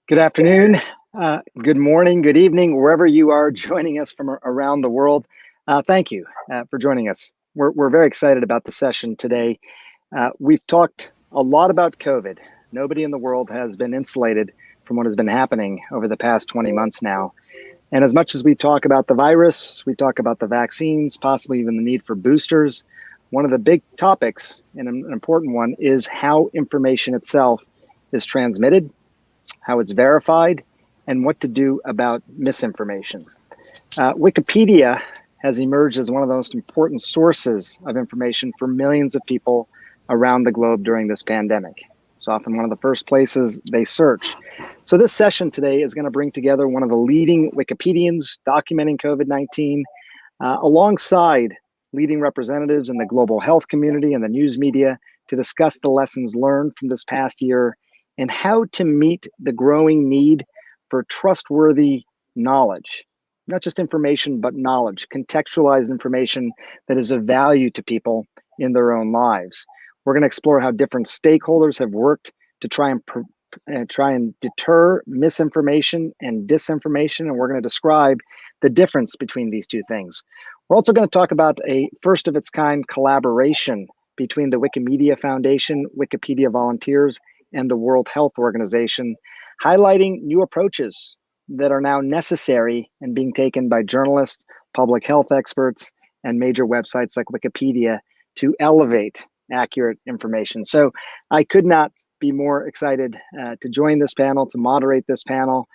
Good afternoon, good morning, good evening, wherever you are joining us from around the world. Thank you for joining us. We're very excited about the session today. We've talked a lot about COVID. Nobody in the world has been insulated from what has been happening over the past 20 months now. And as much as we talk about the virus, we talk about the vaccines, possibly even the need for boosters, one of the big topics, and an important one, is how information itself is transmitted, how it's verified, and what to do about misinformation. Wikipedia has emerged as one of the most important sources of information for millions of people around the globe during this pandemic. It's often one of the first places they search. So this session today is going to bring together one of the leading Wikipedians documenting COVID-19, alongside leading representatives in the global health community and the news media to discuss the lessons learned from this past year and how to meet the growing need for trustworthy knowledge, not just information, but knowledge, contextualized information that is of value to people in their own lives. We're going to explore how different stakeholders have worked to try and deter misinformation and disinformation, and we're going to describe the difference between these two things. We're also going to talk about a first of its kind collaboration between the Wikimedia Foundation, Wikipedia volunteers, and the World Health Organization, highlighting new approaches that are now necessary and being taken by journalists, public health experts, and major websites like Wikipedia to elevate accurate information. So I could not be more excited to join this panel, to moderate this panel.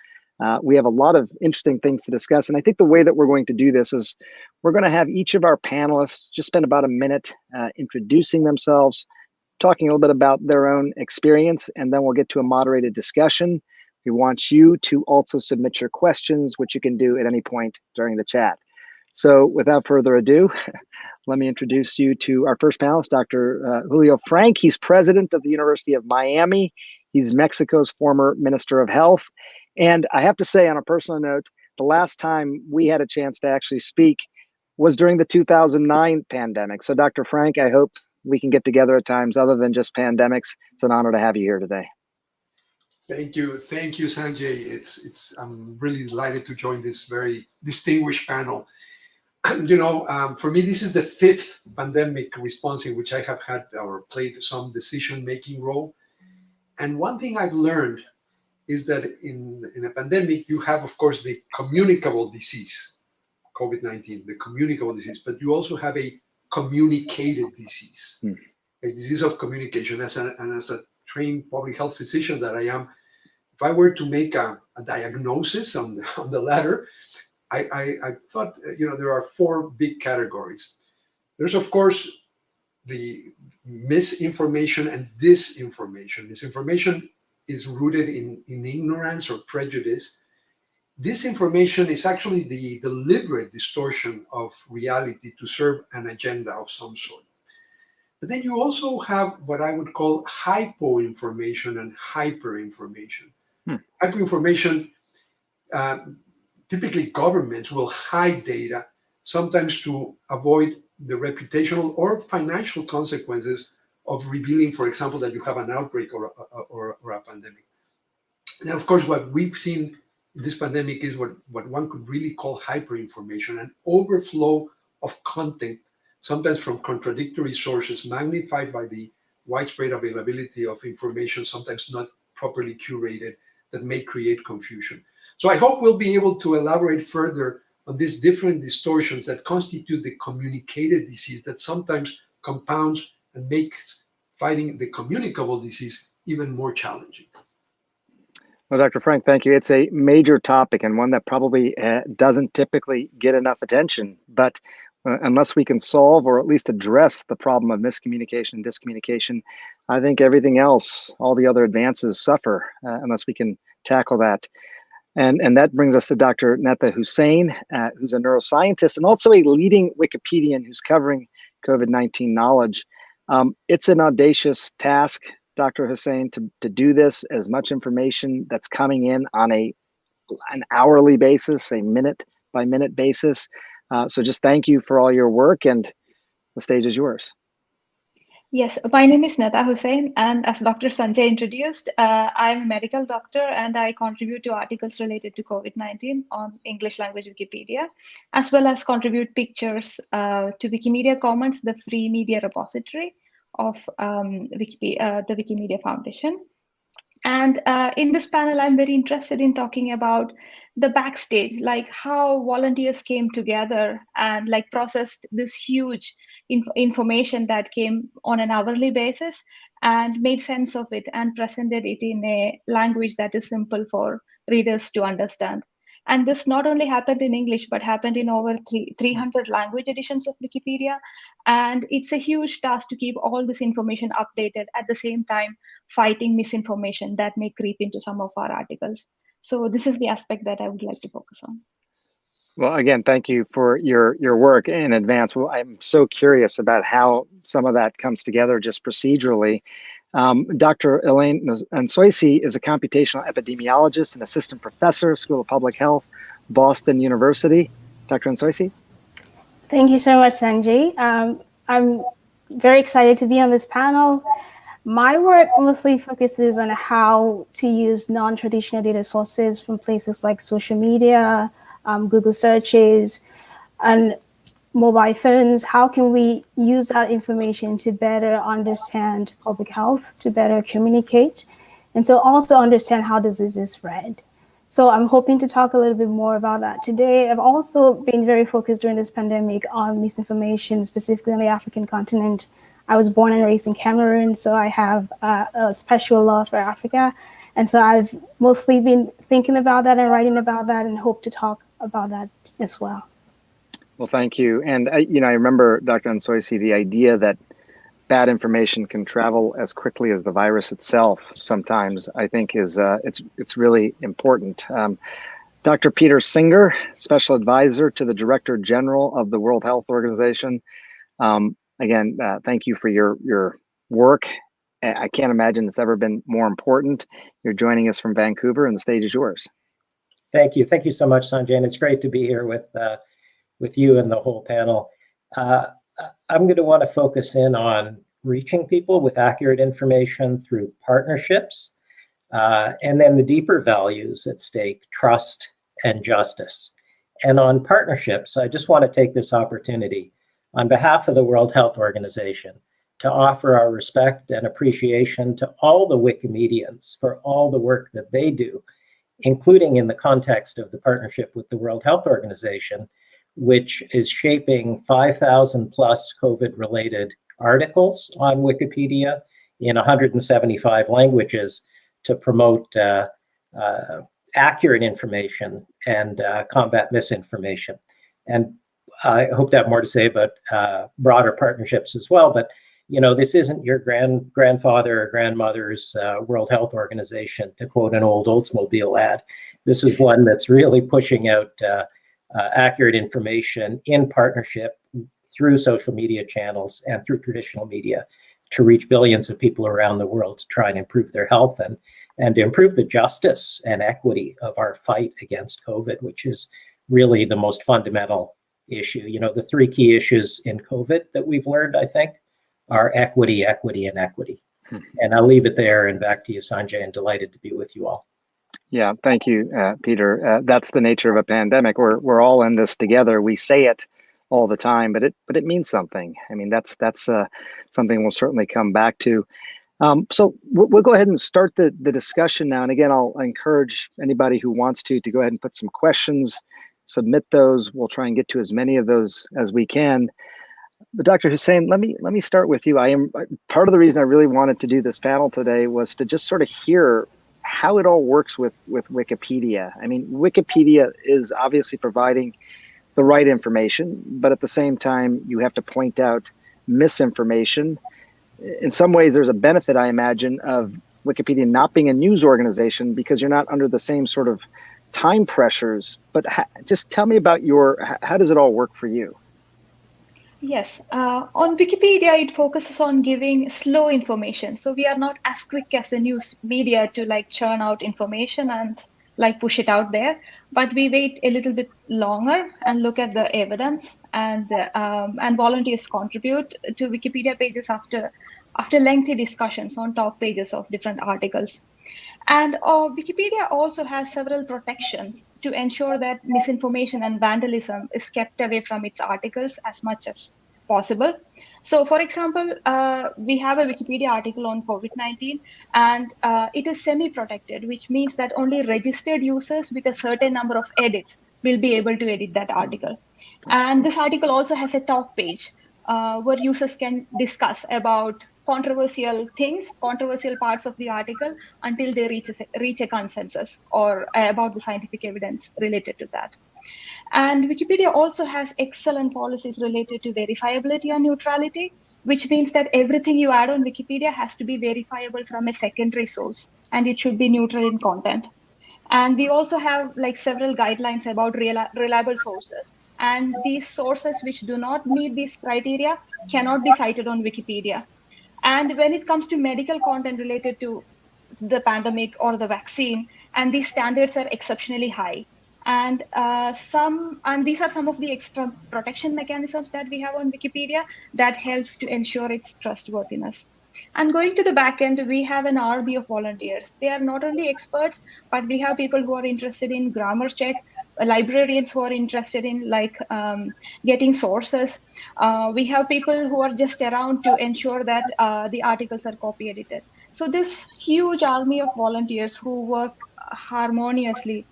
We have a lot of interesting things to discuss. And I think the way that we're going to do this is we're going to have each of our panelists just spend about a minute introducing themselves, talking a little bit about their own experience, and then we'll get to a moderated discussion. We want you to also submit your questions, which you can do at any point during the chat. So without further ado, let me introduce you to our first panelist, Dr. Julio Frank. He's president of the University of Miami. He's Mexico's former Minister of Health. And I have to say, on a personal note, the last time we had a chance to actually speak was during the 2009 pandemic. So Dr. Frank, I hope we can get together at times other than just pandemics. It's an honor to have you here today. Thank you, Sanjay. I'm really delighted to join this very distinguished panel. For me, this is the fifth pandemic response in which I have had or played some decision-making role. And one thing I've learned is that in a pandemic, you have, of course, the communicable disease, COVID-19, the communicable disease, but you also have a communicated disease, a disease of communication. As a trained public health physician that I am, if I were to make a diagnosis on the latter, I thought, there are four big categories. There's, of course, the misinformation and disinformation. Misinformation is rooted in ignorance or prejudice. Disinformation is actually the deliberate distortion of reality to serve an agenda of some sort. But then you also have what I would call hypo-information and hyper-information. Hypo-information, typically governments will hide data, sometimes to avoid the reputational or financial consequences of revealing, for example, that you have an outbreak or a pandemic. And of course, what we've seen in this pandemic is what one could really call hyperinformation, an overflow of content, sometimes from contradictory sources, magnified by the widespread availability of information, sometimes not properly curated, that may create confusion. So I hope we'll be able to elaborate further on these different distortions that constitute the communicated disease that sometimes compounds and makes fighting the communicable disease even more challenging. Well, Dr. Frank, thank you. It's a major topic and one that probably doesn't typically get enough attention. But unless we can solve or at least address the problem of miscommunication and discommunication, I think everything else, all the other advances suffer unless we can tackle that. And that brings us to Dr. Netha Hussain, who's a neuroscientist and also a leading Wikipedian who's covering COVID-19 knowledge. It's an audacious task, Dr. Hussain, to do this, as much information that's coming in on an hourly basis, a minute by minute basis. So just thank you for all your work, and the stage is yours. Yes, my name is Nata Hussain, and as Dr. Sanjay introduced, I'm a medical doctor and I contribute to articles related to COVID-19 on English language Wikipedia, as well as contribute pictures to Wikimedia Commons, the free media repository of the Wikimedia Foundation. And in this panel, I'm very interested in talking about the backstage, like how volunteers came together and like processed this huge information that came on an hourly basis and made sense of it and presented it in a language that is simple for readers to understand. And this not only happened in English, but happened in over 300 language editions of Wikipedia. And it's a huge task to keep all this information updated at the same time fighting misinformation that may creep into some of our articles. So this is the aspect that I would like to focus on. Well, again, thank you for your work in advance. Well, I'm so curious about how some of that comes together just procedurally. Dr. Elaine Nsoisi is a computational epidemiologist and assistant professor, School of Public Health, Boston University. Dr. Nsoisi? Thank you so much, Sanjay. I'm very excited to be on this panel. My work mostly focuses on how to use non-traditional data sources from places like social media, Google searches, and mobile phones. How can we use that information to better understand public health, to better communicate, and to also understand how diseases spread? So I'm hoping to talk a little bit more about that today. I've also been very focused during this pandemic on misinformation, specifically on the African continent. I was born and raised in Cameroon, so I have a special love for Africa. And so I've mostly been thinking about that and writing about that and hope to talk about that as well. Well, thank you. And I remember, Dr. Nsoisi, the idea that bad information can travel as quickly as the virus itself sometimes, I think is it's really important. Dr. Peter Singer, Special Advisor to the Director General of the World Health Organization. Again, thank you for your work. I can't imagine it's ever been more important. You're joining us from Vancouver, and the stage is yours. Thank you. Thank you so much, Sanjay. And it's great to be here with you and the whole panel. I'm going to want to focus in on reaching people with accurate information through partnerships, and then the deeper values at stake, trust and justice. And on partnerships, I just want to take this opportunity on behalf of the World Health Organization to offer our respect and appreciation to all the Wikimedians for all the work that they do, including in the context of the partnership with the World Health Organization, which is shaping 5,000 plus COVID-related articles on Wikipedia in 175 languages to promote accurate information and combat misinformation. And I hope to have more to say about broader partnerships as well, but this isn't your grandfather or grandmother's World Health Organization, to quote an old Oldsmobile ad. This is one that's really pushing out accurate information in partnership through social media channels and through traditional media to reach billions of people around the world to try and improve their health and to improve the justice and equity of our fight against COVID, which is really the most fundamental issue. The three key issues in COVID that we've learned, I think, are equity, equity, and equity. And I'll leave it there and back to you, Sanjay, and delighted to be with you all. Yeah, thank you, Peter. That's the nature of a pandemic. We're all in this together. We say it all the time, but it means something. I mean, that's something we'll certainly come back to. So we'll go ahead and start the discussion now. And again, I'll encourage anybody who wants to go ahead and put some questions, submit those. We'll try and get to as many of those as we can. But Dr. Hussain, let me start with you. Part of the reason I really wanted to do this panel today was to just sort of hear how it all works with Wikipedia. I mean, Wikipedia is obviously providing the right information, but at the same time, you have to point out misinformation. In some ways, there's a benefit, I imagine, of Wikipedia not being a news organization because you're not under the same sort of time pressures. But just tell me about how does it all work for you? Yes, on Wikipedia, it focuses on giving slow information. So we are not as quick as the news media to churn out information and push it out there, but we wait a little bit longer and look at the evidence, and volunteers contribute to Wikipedia pages after after lengthy discussions on top pages of different articles. And Wikipedia also has several protections to ensure that misinformation and vandalism is kept away from its articles as much as possible. So, for example, we have a Wikipedia article on COVID-19, and it is semi-protected, which means that only registered users with a certain number of edits will be able to edit that article. And this article also has a talk page where users can discuss about controversial things, controversial parts of the article until they reach a consensus or about the scientific evidence related to that. And Wikipedia also has excellent policies related to verifiability and neutrality, which means that everything you add on Wikipedia has to be verifiable from a secondary source, and it should be neutral in content. And we also have like several guidelines about reliable sources. And these sources which do not meet these criteria cannot be cited on Wikipedia. And when it comes to medical content related to the pandemic or the vaccine, and these standards are exceptionally high. And these are some of the extra protection mechanisms that we have on Wikipedia that helps to ensure its trustworthiness. And going to the back end, we have an army of volunteers. They are not only experts, but we have people who are interested in grammar check, librarians who are interested in getting sources. We have people who are just around to ensure that the articles are copy edited. So this huge army of volunteers who work harmoniously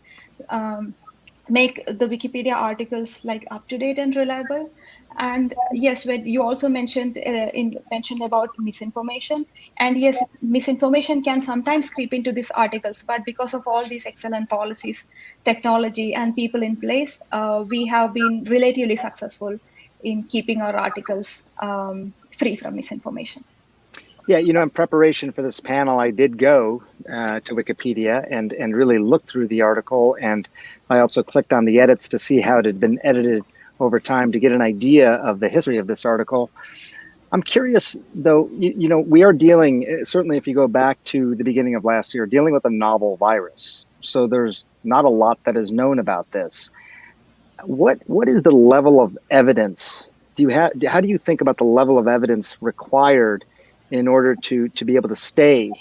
make the Wikipedia articles like up to date and reliable. And yes, when you also mentioned about misinformation, and yes, misinformation can sometimes creep into these articles, but because of all these excellent policies, technology, and people in place, we have been relatively successful in keeping our articles free from misinformation. Yeah, in preparation for this panel, I did go to Wikipedia and really look through the article, and I also clicked on the edits to see how it had been edited over time to get an idea of the history of this article. I'm curious, though, we are dealing, certainly if you go back to the beginning of last year, dealing with a novel virus. So there's not a lot that is known about this. What is the level of evidence? How do you think about the level of evidence required in order to be able to stay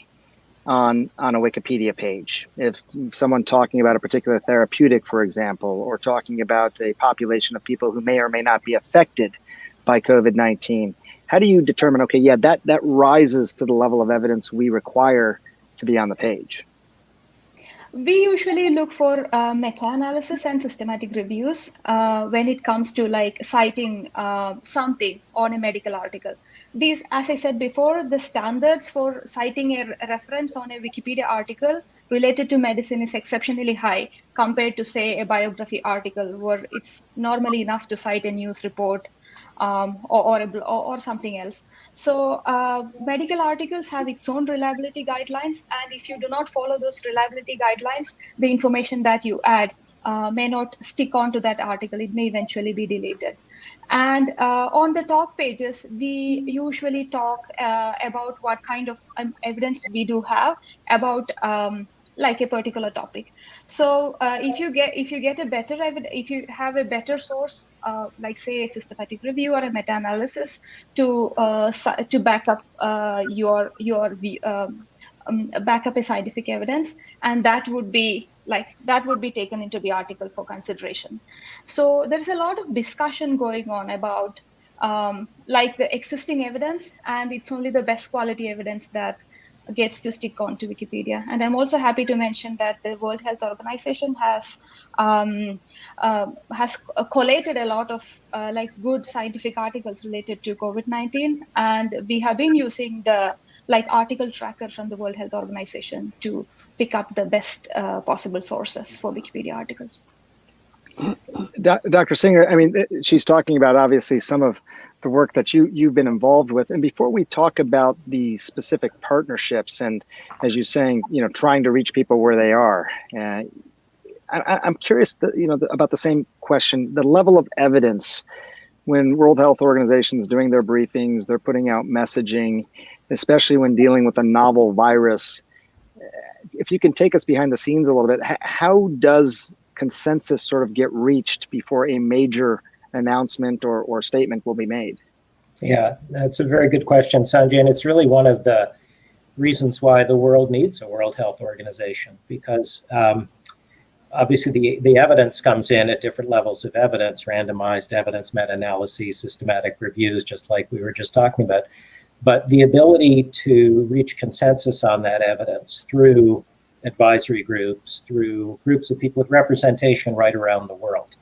on a Wikipedia page? If someone talking about a particular therapeutic, for example, or talking about a population of people who may or may not be affected by COVID-19, how do you determine, okay, yeah, that rises to the level of evidence we require to be on the page? We usually look for meta-analysis and systematic reviews when it comes to citing something on a medical article. These, as I said before, the standards for citing a reference on a Wikipedia article related to medicine is exceptionally high compared to, say, a biography article where it's normally enough to cite a news report or something else. So medical articles have its own reliability guidelines, and if you do not follow those reliability guidelines, the information that you add may not stick onto that article. It may eventually be deleted. And on the talk pages, we usually talk about what kind of evidence we do have about a particular topic. So if you get a better if you have a better source, like say a systematic review or a meta-analysis to back up back up a scientific evidence, and that would be taken into the article for consideration. So there's a lot of discussion going on about the existing evidence, and it's only the best quality evidence that gets to stick on to Wikipedia. And I'm also happy to mention that the World Health Organization has collated a lot of good scientific articles related to COVID-19, and we have been using the article tracker from the World Health Organization to pick up the best possible sources for Wikipedia articles. Dr. Singer, I mean, she's talking about obviously some of the work that you've been involved with. And before we talk about the specific partnerships and, as you're saying, trying to reach people where they are, I'm curious about the same question, the level of evidence when World Health Organization is doing their briefings, they're putting out messaging, especially when dealing with a novel virus. If you can take us behind the scenes a little bit, how does consensus sort of get reached before a major announcement or statement will be made? Yeah, that's a very good question, Sanjay, and it's really one of the reasons why the world needs a World Health Organization, because obviously the evidence comes in at different levels of evidence, randomized evidence, meta-analyses, systematic reviews, just like we were just talking about. But the ability to reach consensus on that evidence through advisory groups, through groups of people with representation right around the world,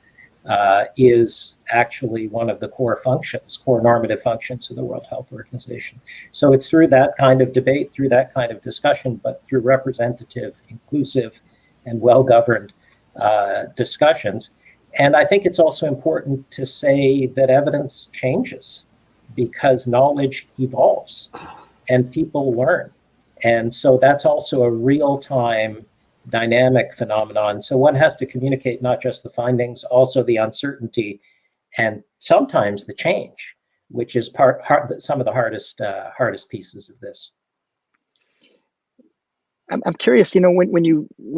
is actually one of the core functions, core normative functions of the World Health Organization. So it's through that kind of debate, through that kind of discussion, but through representative, inclusive, and well-governed discussions. And I think it's also important to say that evidence changes because knowledge evolves and people learn. And so that's also a real-time dynamic phenomenon. So one has to communicate not just the findings, also the uncertainty, and sometimes the change, which is some of the hardest pieces of this. I'm curious, when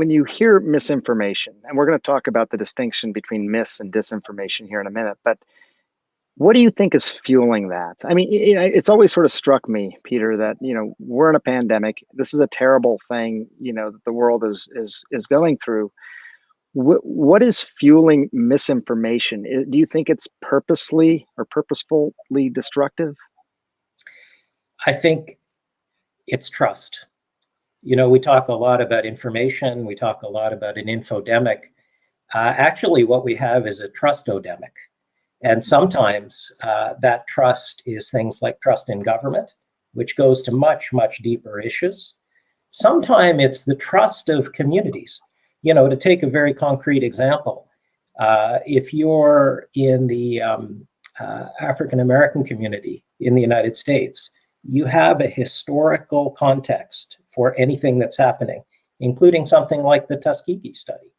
you hear misinformation, and we're going to talk about the distinction between mis and disinformation here in a minute, but what do you think is fueling that? I mean, it's always sort of struck me, Peter, that we're in a pandemic. This is a terrible thing, that the world is going through. What is fueling misinformation? Do you think it's purposely or purposefully destructive? I think it's trust. We talk a lot about information. We talk a lot about an infodemic. Actually, what we have is a trustodemic. And sometimes that trust is things like trust in government, which goes to much, much deeper issues. Sometimes it's the trust of communities. To take a very concrete example, if you're in the African American community in the United States, you have a historical context for anything that's happening, including something like the Tuskegee study.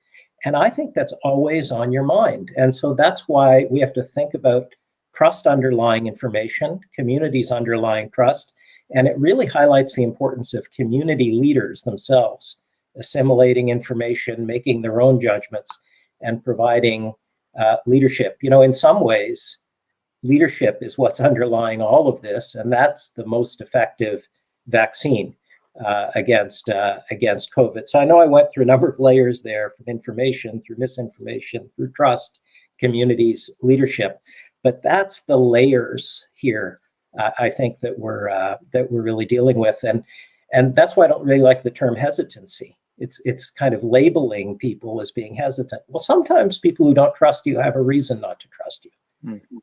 And I think that's always on your mind. And so that's why we have to think about trust underlying information, communities underlying trust. And it really highlights the importance of community leaders themselves, assimilating information, making their own judgments, and providing leadership. In some ways, leadership is what's underlying all of this. And that's the most effective vaccine against COVID. So I know I went through a number of layers there, from information, through misinformation, through trust, communities, leadership, but that's the layers here. I think that we're really dealing with, and that's why I don't really like the term hesitancy. It's kind of labeling people as being hesitant. Well, sometimes people who don't trust you have a reason not to trust you.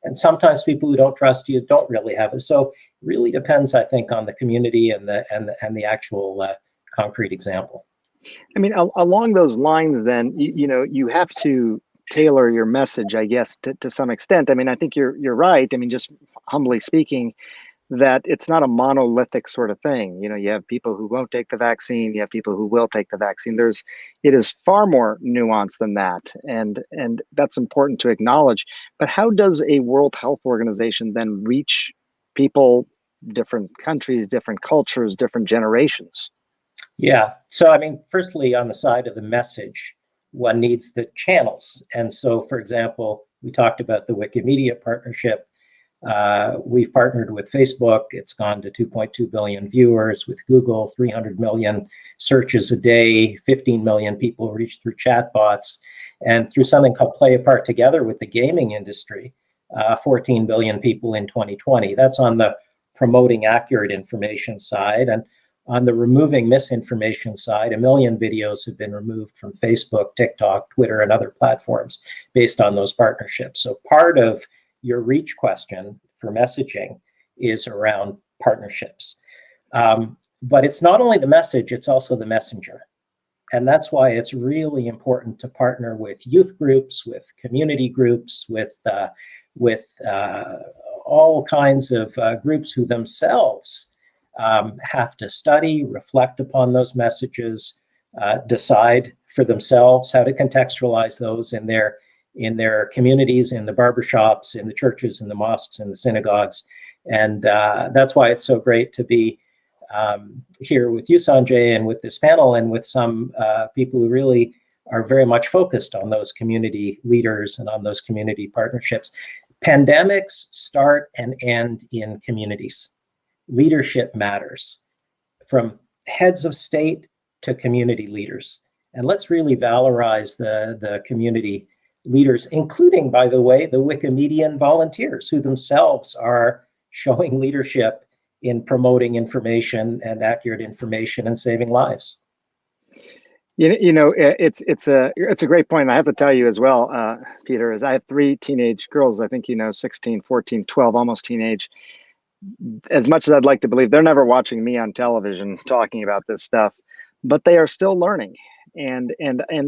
And sometimes people who don't trust you don't really have it. So it really depends, I think, on the community and the actual concrete example. I mean, along those lines, then you have to tailor your message, I guess, to some extent. I mean, I think you're right. I mean, just humbly speaking, that it's not a monolithic sort of thing. You have people who won't take the vaccine. You have people who will take the vaccine. It is far more nuanced than that. And that's important to acknowledge. But how does a World Health Organization then reach people, different countries, different cultures, different generations? Yeah. So, I mean, firstly, on the side of the message, one needs the channels. And so, for example, we talked about the Wikimedia partnership. We've partnered with Facebook. It's gone to 2.2 billion viewers. With Google, 300 million searches a day, 15 million people reached through chatbots, and through something called Play a Part Together with the gaming industry, 14 billion people in 2020. That's on the promoting accurate information side. And on the removing misinformation side, 1 million videos have been removed from Facebook, TikTok, Twitter, and other platforms based on those partnerships. So part of your reach question for messaging is around partnerships. But it's not only the message, it's also the messenger. And that's why it's really important to partner with youth groups, with community groups, with all kinds of groups who themselves have to study, reflect upon those messages, decide for themselves how to contextualize those in their communities, in the barbershops, in the churches, in the mosques, in the synagogues. And that's why it's so great to be here with you, Sanjay, and with this panel, and with some people who really are very much focused on those community leaders and on those community partnerships. Pandemics start and end in communities. Leadership matters, from heads of state to community leaders. And let's really valorize the community leaders, including, by the way, the Wikimedian volunteers who themselves are showing leadership in promoting information and accurate information and saving lives. It's a great point. I have to tell you as well, Peter, is I have 3 teenage girls, I think 16, 14, 12, almost teenage. As much as I'd like to believe, they're never watching me on television talking about this stuff, but they are still learning. And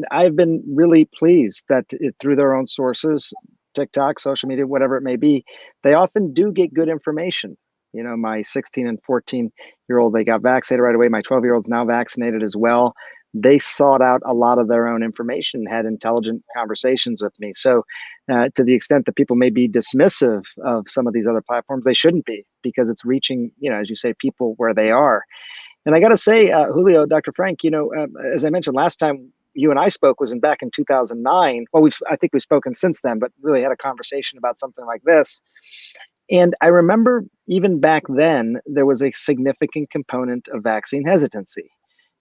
I've been really pleased that through their own sources, TikTok, social media, whatever it may be, they often do get good information. My 16 and 14-year-old, they got vaccinated right away. My 12-year-old's now vaccinated as well. They sought out a lot of their own information and had intelligent conversations with me. So to the extent that people may be dismissive of some of these other platforms, they shouldn't be, because it's reaching, as you say, people where they are. And I got to say, Julio, Dr. Frank, as I mentioned last time you and I spoke was back in 2009. Well, I think we've spoken since then, but really had a conversation about something like this. And I remember even back then, there was a significant component of vaccine hesitancy.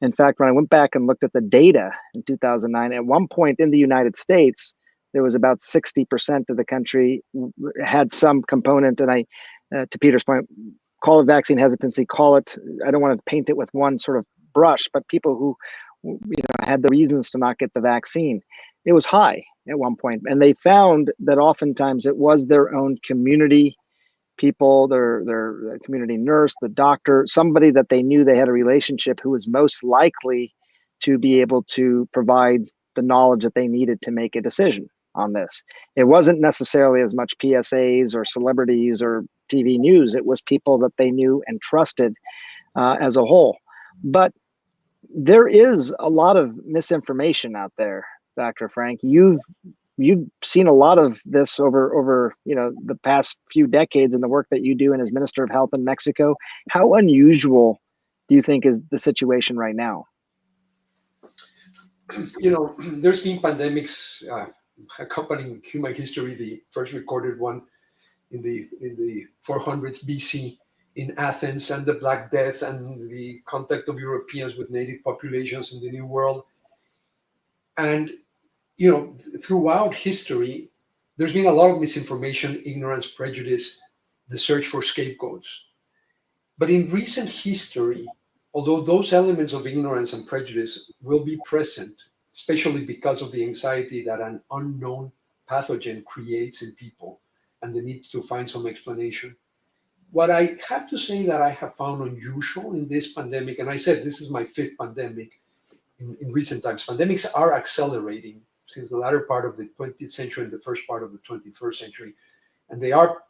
In fact, when I went back and looked at the data in 2009, at one point in the United States, there was about 60% of the country had some component. And to Peter's point, call it vaccine hesitancy, I don't want to paint it with one sort of brush, but people who had the reasons to not get the vaccine. It was high at one point. And they found that oftentimes it was their own community people, their community nurse, the doctor, somebody that they knew they had a relationship who was most likely to be able to provide the knowledge that they needed to make a decision on this. It wasn't necessarily as much PSAs or celebrities or TV news. It was people that they knew and trusted as a whole. But there is a lot of misinformation out there, Dr. Frank. You've seen a lot of this over the past few decades in the work that you do and as Minister of Health in Mexico. How unusual do you think is the situation right now? There's been pandemics accompanying human history. The first recorded one in the 400s BC in Athens, and the Black Death, and the contact of Europeans with native populations in the New World. And throughout history, there's been a lot of misinformation, ignorance, prejudice, the search for scapegoats. But in recent history, although those elements of ignorance and prejudice will be present, especially because of the anxiety that an unknown pathogen creates in people and the need to find some explanation, what I have to say that I have found unusual in this pandemic, and I said this is my 5th pandemic in recent times. Pandemics are accelerating since the latter part of the 20th century and the first part of the 21st century. And they are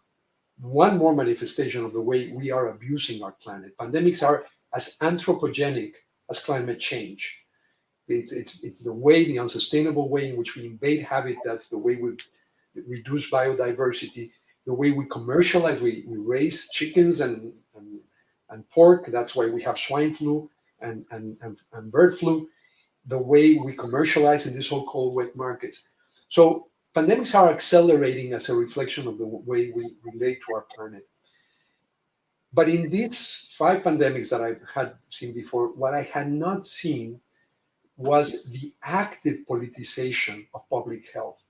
one more manifestation of the way we are abusing our planet. Pandemics are as anthropogenic as climate change. It's the unsustainable way in which we invade habitats, the way we reduce biodiversity, the way we commercialize, we raise chickens and pork. That's why we have swine flu and bird flu. The way we commercialize in these so-called wet markets. So pandemics are accelerating as a reflection of the way we relate to our planet. But in these 5 pandemics that I had seen before, what I had not seen was the active politicization of public health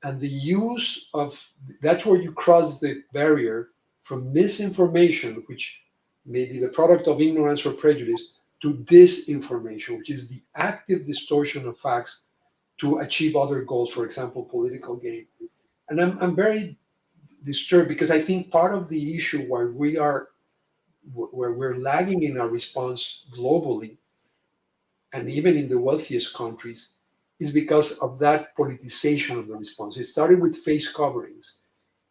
and the use of, that's where you cross the barrier from misinformation, which may be the product of ignorance or prejudice, to disinformation, which is the active distortion of facts to achieve other goals, for example, political gain. And I'm very disturbed because I think part of the issue where we're lagging in our response globally, and even in the wealthiest countries, is because of that politicization of the response. It started with face coverings.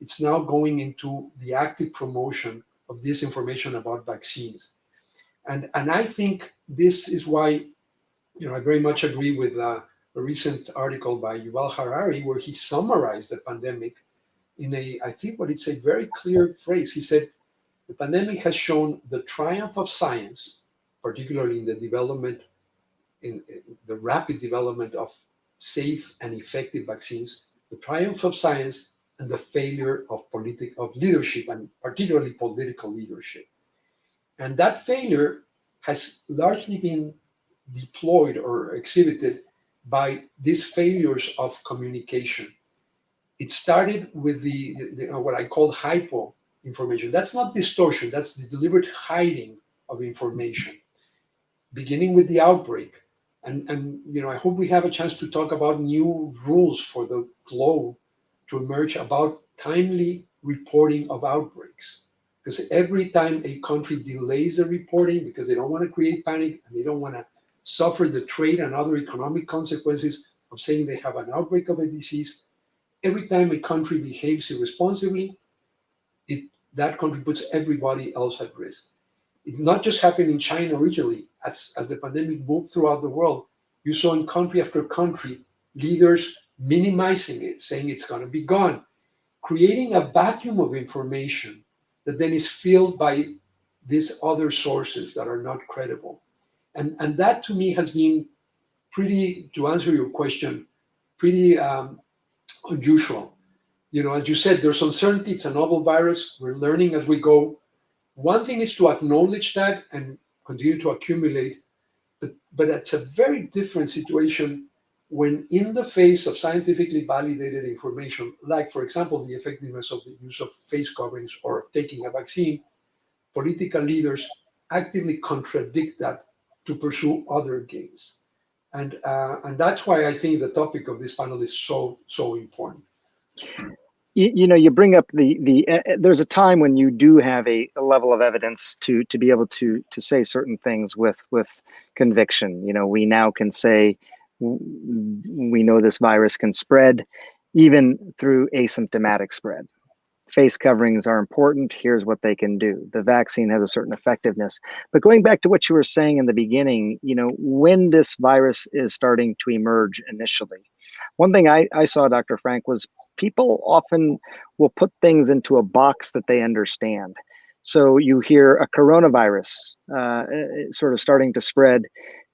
It's now going into the active promotion of disinformation about vaccines. And I think this is why, I very much agree with a recent article by Yuval Harari, where he summarized the pandemic in I think what it's a very clear phrase. He said, the pandemic has shown the triumph of science, particularly in the rapid development of safe and effective vaccines, the triumph of science and the failure of leadership, and particularly political leadership. And that failure has largely been deployed or exhibited by these failures of communication. It started with the what I call hypo information. That's not distortion, that's the deliberate hiding of information, beginning with the outbreak. And I hope we have a chance to talk about new rules for the globe to emerge about timely reporting of outbreaks. Because every time a country delays the reporting because they don't want to create panic and they don't want to suffer the trade and other economic consequences of saying they have an outbreak of a disease, every time a country behaves irresponsibly, that country puts everybody else at risk. It not just happened in China originally. As the pandemic moved throughout the world, you saw in country after country leaders minimizing it, saying it's going to be gone, creating a vacuum of information that then is filled by these other sources that are not credible. And that to me has been pretty, to answer your question, pretty unusual. As you said, there's uncertainty, it's a novel virus, we're learning as we go. One thing is to acknowledge that and continue to accumulate, but it's a very different situation when in the face of scientifically validated information, like, for example, the effectiveness of the use of face coverings or taking a vaccine, political leaders actively contradict that to pursue other gains. And that's why I think the topic of this panel is so important. You bring up there's a time when you do have a level of evidence to be able to say certain things with conviction. We now can say we know this virus can spread even through asymptomatic spread. Face coverings are important. Here's what they can do. The vaccine has a certain effectiveness. But going back to what you were saying in the beginning, when this virus is starting to emerge initially, one thing I saw, Dr. Frank, was people often will put things into a box that they understand. So you hear a coronavirus sort of starting to spread.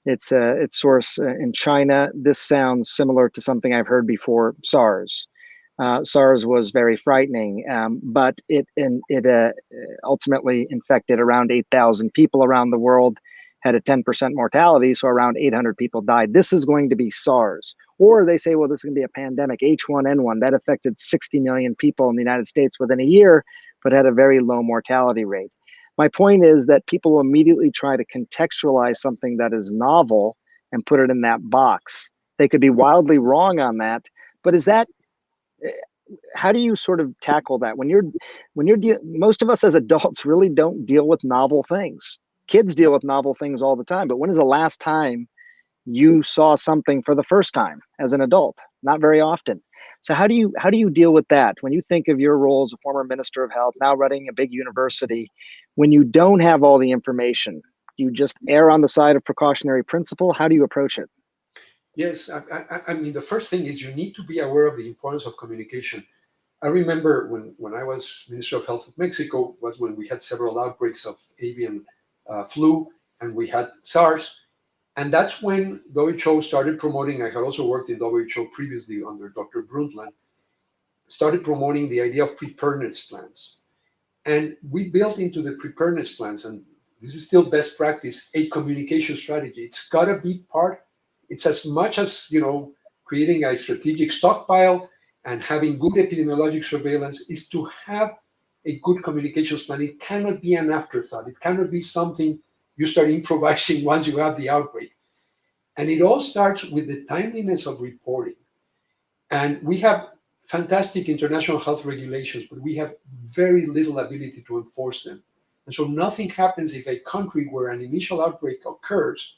Its source in China. This sounds similar to something I've heard before, SARS. SARS was very frightening, but it ultimately infected around 8,000 people around the world, had a 10% mortality, so around 800 people died. This is going to be SARS. Or they say, well, this is going to be a pandemic, H1N1, that affected 60 million people in the United States within a year, but had a very low mortality rate. My point is that people immediately try to contextualize something that is novel and put it in that box. They could be wildly wrong on that, but how do you sort of tackle that when most of us as adults really don't deal with novel things? Kids deal with novel things all the time, but when is the last time you saw something for the first time as an adult? Not very often. So how do you deal with that when you think of your role as a former minister of health, now running a big university, when you don't have all the information? You just err on the side of precautionary principle? How do you approach it? Yes, I mean, the first thing is you need to be aware of the importance of communication. I remember when I was Minister of Health of Mexico, was when we had several outbreaks of avian flu, and we had SARS. And that's when WHO started promoting, I had also worked in WHO previously under Dr. Brundtland, started promoting the idea of preparedness plans. And we built into the preparedness plans, and this is still best practice, a communication strategy. It's gotta be part, it's as much as, creating a strategic stockpile and having good epidemiologic surveillance, is to have a good communications plan. It cannot be an afterthought. It cannot be something you start improvising once you have the outbreak. And it all starts with the timeliness of reporting. And we have fantastic international health regulations, but we have very little ability to enforce them. And so nothing happens if a country where an initial outbreak occurs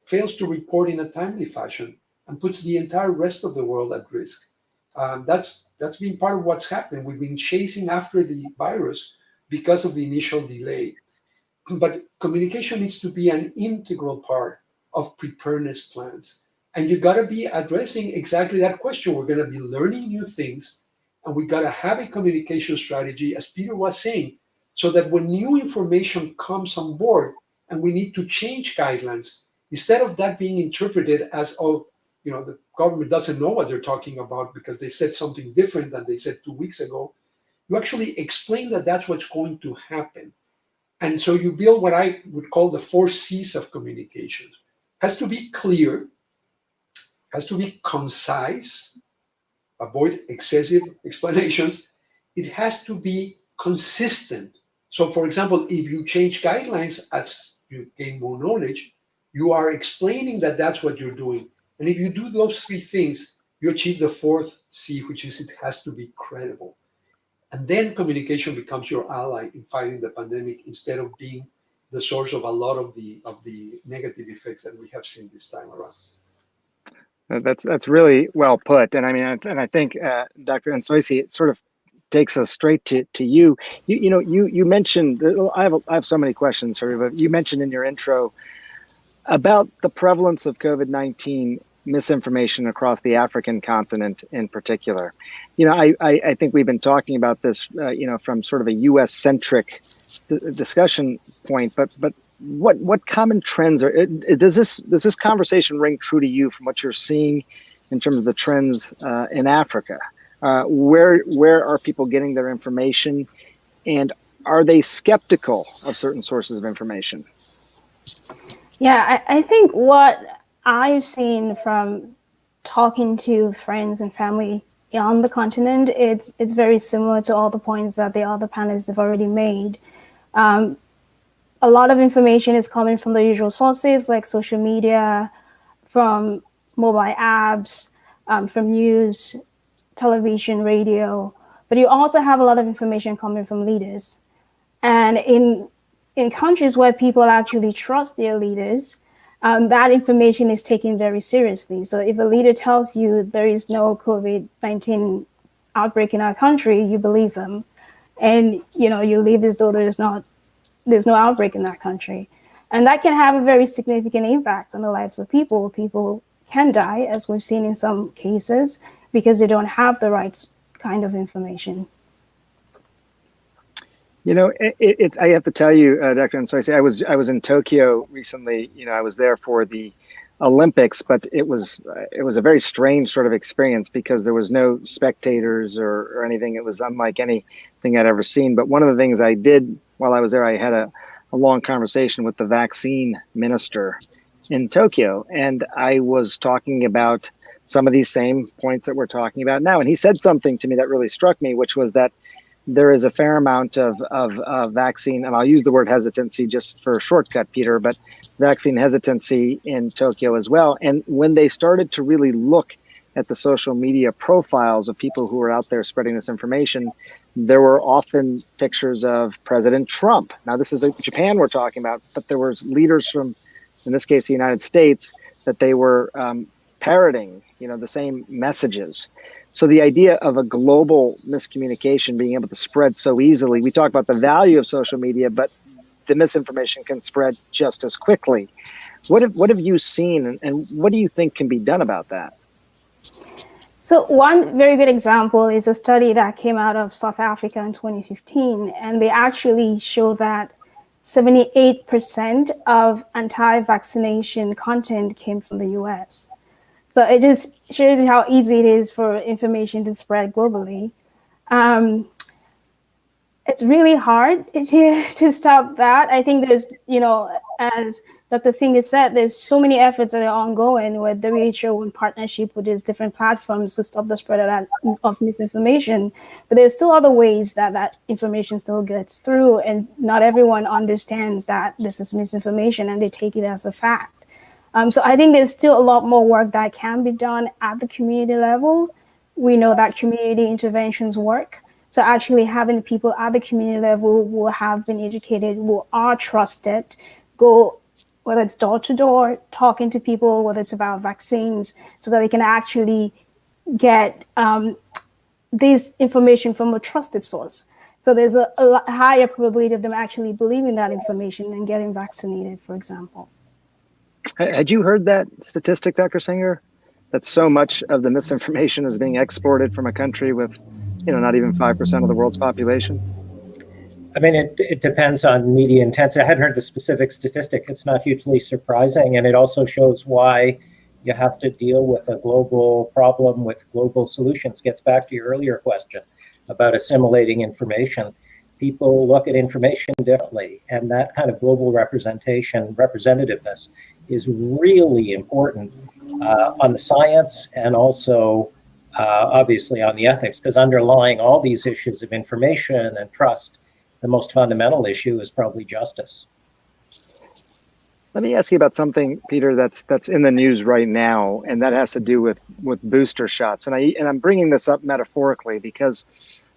fails to report in a timely fashion and puts the entire rest of the world at risk. That's been part of what's happened. We've been chasing after the virus because of the initial delay. But communication needs to be an integral part of preparedness plans. And you got to be addressing exactly that question. We're going to be learning new things, and we got to have a communication strategy, as Peter was saying, so that when new information comes on board and we need to change guidelines, instead of that being interpreted as, oh, the government doesn't know what they're talking about because they said something different than they said 2 weeks ago. You actually explain that that's what's going to happen. And so you build what I would call the 4 C's of communication. Has to be clear, has to be concise, avoid excessive explanations. It has to be consistent. So for example, if you change guidelines as you gain more knowledge, you are explaining that that's what you're doing. And if you do those 3 things, you achieve the 4th C, which is it has to be credible. And then communication becomes your ally in fighting the pandemic instead of being the source of a lot of the negative effects that we have seen this time around. That's really well put. And I mean, and I think Dr. Nsoisi, it sort of takes us straight to you. You mentioned, I have so many questions for you, but you mentioned in your intro about the prevalence of COVID-19 misinformation across the African continent in particular. I think we've been talking about this, from sort of a U.S.-centric discussion point, but what common trends does this conversation ring true to you from what you're seeing in terms of the trends in Africa? Where are people getting their information, and are they skeptical of certain sources of information? Yeah, I think what I've seen from talking to friends and family on the continent, it's very similar to all the points that the other panelists have already made. A lot of information is coming from the usual sources like social media, from mobile apps, from news, television, radio, but you also have a lot of information coming from leaders. And in countries where people actually trust their leaders, that information is taken very seriously. So if a leader tells you there is no COVID-19 outbreak in our country, you believe them. And you live as though there's no outbreak in that country. And that can have a very significant impact on the lives of people. People can die, as we've seen in some cases, because they don't have the right kind of information. I have to tell you, Dr. Nsoisi, I was in Tokyo recently. I was there for the Olympics, but it was a very strange sort of experience because there was no spectators or anything. It was unlike anything I'd ever seen. But one of the things I did while I was there, I had a long conversation with the vaccine minister in Tokyo, and I was talking about some of these same points that we're talking about now. And he said something to me that really struck me, which was that there is a fair amount of vaccine, and I'll use the word hesitancy just for a shortcut, Peter, but vaccine hesitancy in Tokyo as well. And when they started to really look at the social media profiles of people who were out there spreading this information, there were often pictures of President Trump. Now, this is Japan we're talking about, but there were leaders from, in this case, the United States, that they were parroting, the same messages. So the idea of a global miscommunication being able to spread so easily, we talk about the value of social media, but the misinformation can spread just as quickly. What have you seen, and what do you think can be done about that? So one very good example is a study that came out of South Africa in 2015, and they actually show that 78% of anti-vaccination content came from the US. So it just shows you how easy it is for information to spread globally. It's really hard to stop that. I think there's, as Dr. Singh has said, there's so many efforts that are ongoing with WHO in partnership with these different platforms to stop the spread of misinformation. But there's still other ways that information still gets through, and not everyone understands that this is misinformation and they take it as a fact. So I think there's still a lot more work that can be done at the community level. We know that community interventions work. So actually having people at the community level who have been educated, who are trusted, go, whether it's door to door, talking to people, whether it's about vaccines, so that they can actually get this information from a trusted source. So there's a higher probability of them actually believing that information and getting vaccinated, for example. Had you heard that statistic, Dr. Singer, that so much of the misinformation is being exported from a country with, not even 5% of the world's population? I mean, it depends on media intensity. I hadn't heard the specific statistic. It's not hugely surprising. And it also shows why You have to deal with a global problem with global solutions. Gets back to your earlier question about assimilating information. People look at information differently, and that kind of global representativeness is really important on the science and also obviously on the ethics, because underlying all these issues of information and trust, the most fundamental issue is probably justice. Let me ask you about something, Peter, that's in the news right now, and that has to do with booster shots. And I'm bringing this up metaphorically because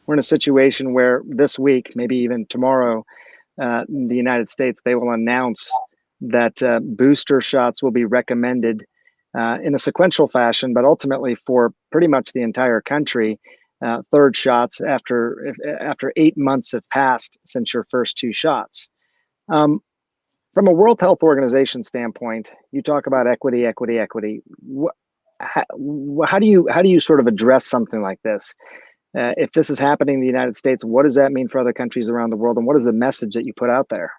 we're in a situation where this week, maybe even tomorrow, in the United States, they will announce that booster shots will be recommended in a sequential fashion, but ultimately for pretty much the entire country. Third shots after 8 months have passed since your first 2 shots. From a World Health Organization standpoint, you talk about equity. How do you sort of address something like this? If this is happening in the United States, what does that mean for other countries around the world, and what is the message that you put out there?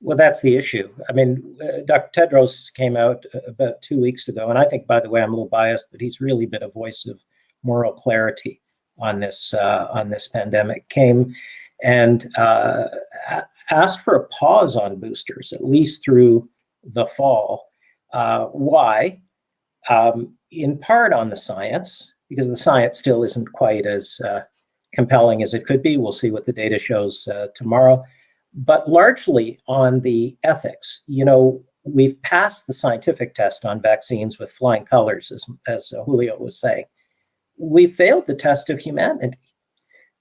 Well, that's the issue. I mean, Dr. Tedros came out about 2 weeks ago, and I think, by the way, I'm a little biased, but he's really been a voice of moral clarity on this pandemic. Came and asked for a pause on boosters, at least through the fall. Why? In part on the science, because the science still isn't quite as compelling as it could be. We'll see what the data shows tomorrow. But largely on the ethics. You know, we've passed the scientific test on vaccines with flying colors, as Julio was saying. We failed the test of humanity.